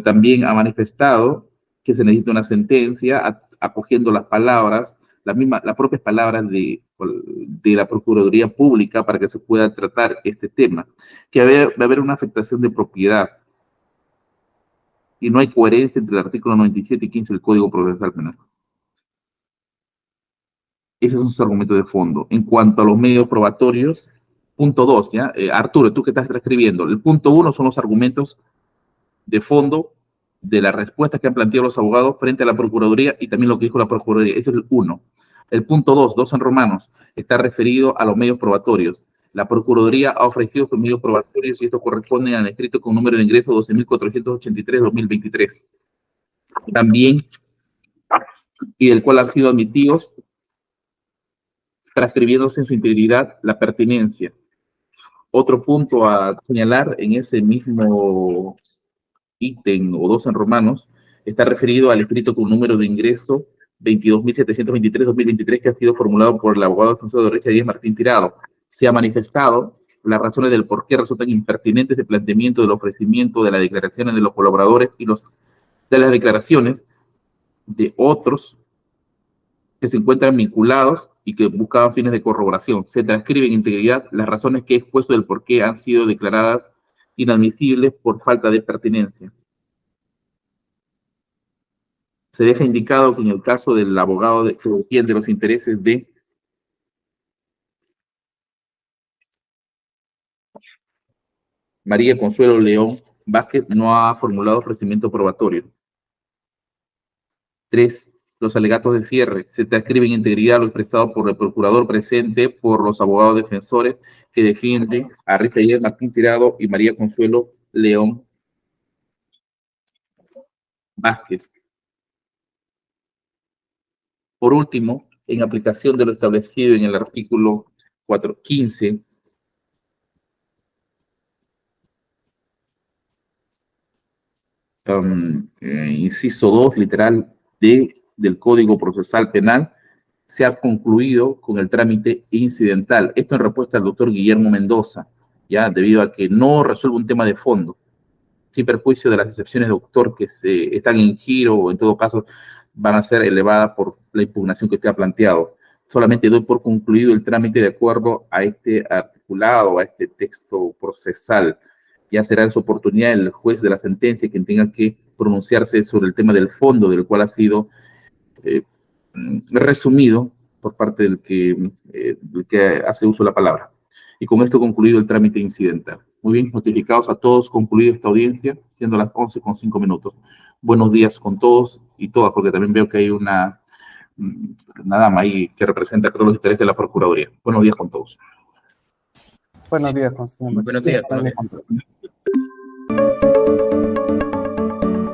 también ha manifestado que se necesita una sentencia acogiendo las palabras, las propias palabras de la Procuraduría Pública para que se pueda tratar este tema, que va a haber una afectación de propiedad y no hay coherencia entre el artículo 97 y 15 del Código Procesal Penal. Esos son sus argumentos de fondo. En cuanto a los medios probatorios, punto 2, ¿ya? Arturo, tú que estás escribiendo, el punto 1 son los argumentos de fondo de las respuestas que han planteado los abogados frente a la Procuraduría y también lo que dijo la Procuraduría. Ese es el 1. El punto 2 en romanos, está referido a los medios probatorios. La Procuraduría ha ofrecido sus medios probatorios y esto corresponde al escrito con número de ingreso 12.483-2023. También, y del cual han sido admitidos, transcribiéndose en su integridad la pertinencia. Otro punto a señalar en ese mismo ítem o 2 en romanos está referido al escrito con número de ingreso 22.723-2023 que ha sido formulado por el abogado defensor de Richard James Martín Tirado. Se ha manifestado las razones del por qué resultan impertinentes el planteamiento del ofrecimiento de las declaraciones de los colaboradores y de las declaraciones de otros que se encuentran vinculados y que buscaban fines de corroboración. Se transcribe en integridad las razones que he expuesto del por qué han sido declaradas inadmisibles por falta de pertinencia. Se deja indicado que en el caso del abogado que defiende los intereses de María Consuelo León Vázquez no ha formulado ofrecimiento probatorio. 3. los alegatos de cierre. Se transcribe en integridad lo expresado por el procurador presente, por los abogados defensores que defienden a Rita Ayer Martín Tirado y María Consuelo León Vázquez. Por último, en aplicación de lo establecido en el artículo 415, inciso 2, literal D del Código Procesal Penal, se ha concluido con el trámite incidental. Esto en respuesta al doctor Guillermo Mendoza, ya debido a que no resuelve un tema de fondo, sin perjuicio de las excepciones de autor que se están en giro o en todo caso van a ser elevadas por la impugnación que usted ha planteado. Solamente doy por concluido el trámite de acuerdo a este articulado, a este texto procesal. Ya será en su oportunidad el juez de la sentencia quien tenga que pronunciarse sobre el tema del fondo, del cual ha sido resumido por parte del que hace uso de la palabra. Y con esto concluido el trámite incidental. Muy bien, notificados a todos, concluida esta audiencia, siendo las 11:05. Buenos días con todos y todas, porque también veo que hay una dama ahí que representa, creo, los intereses de la Procuraduría. Buenos días con todos. Buenos días, consejero. Buenos días.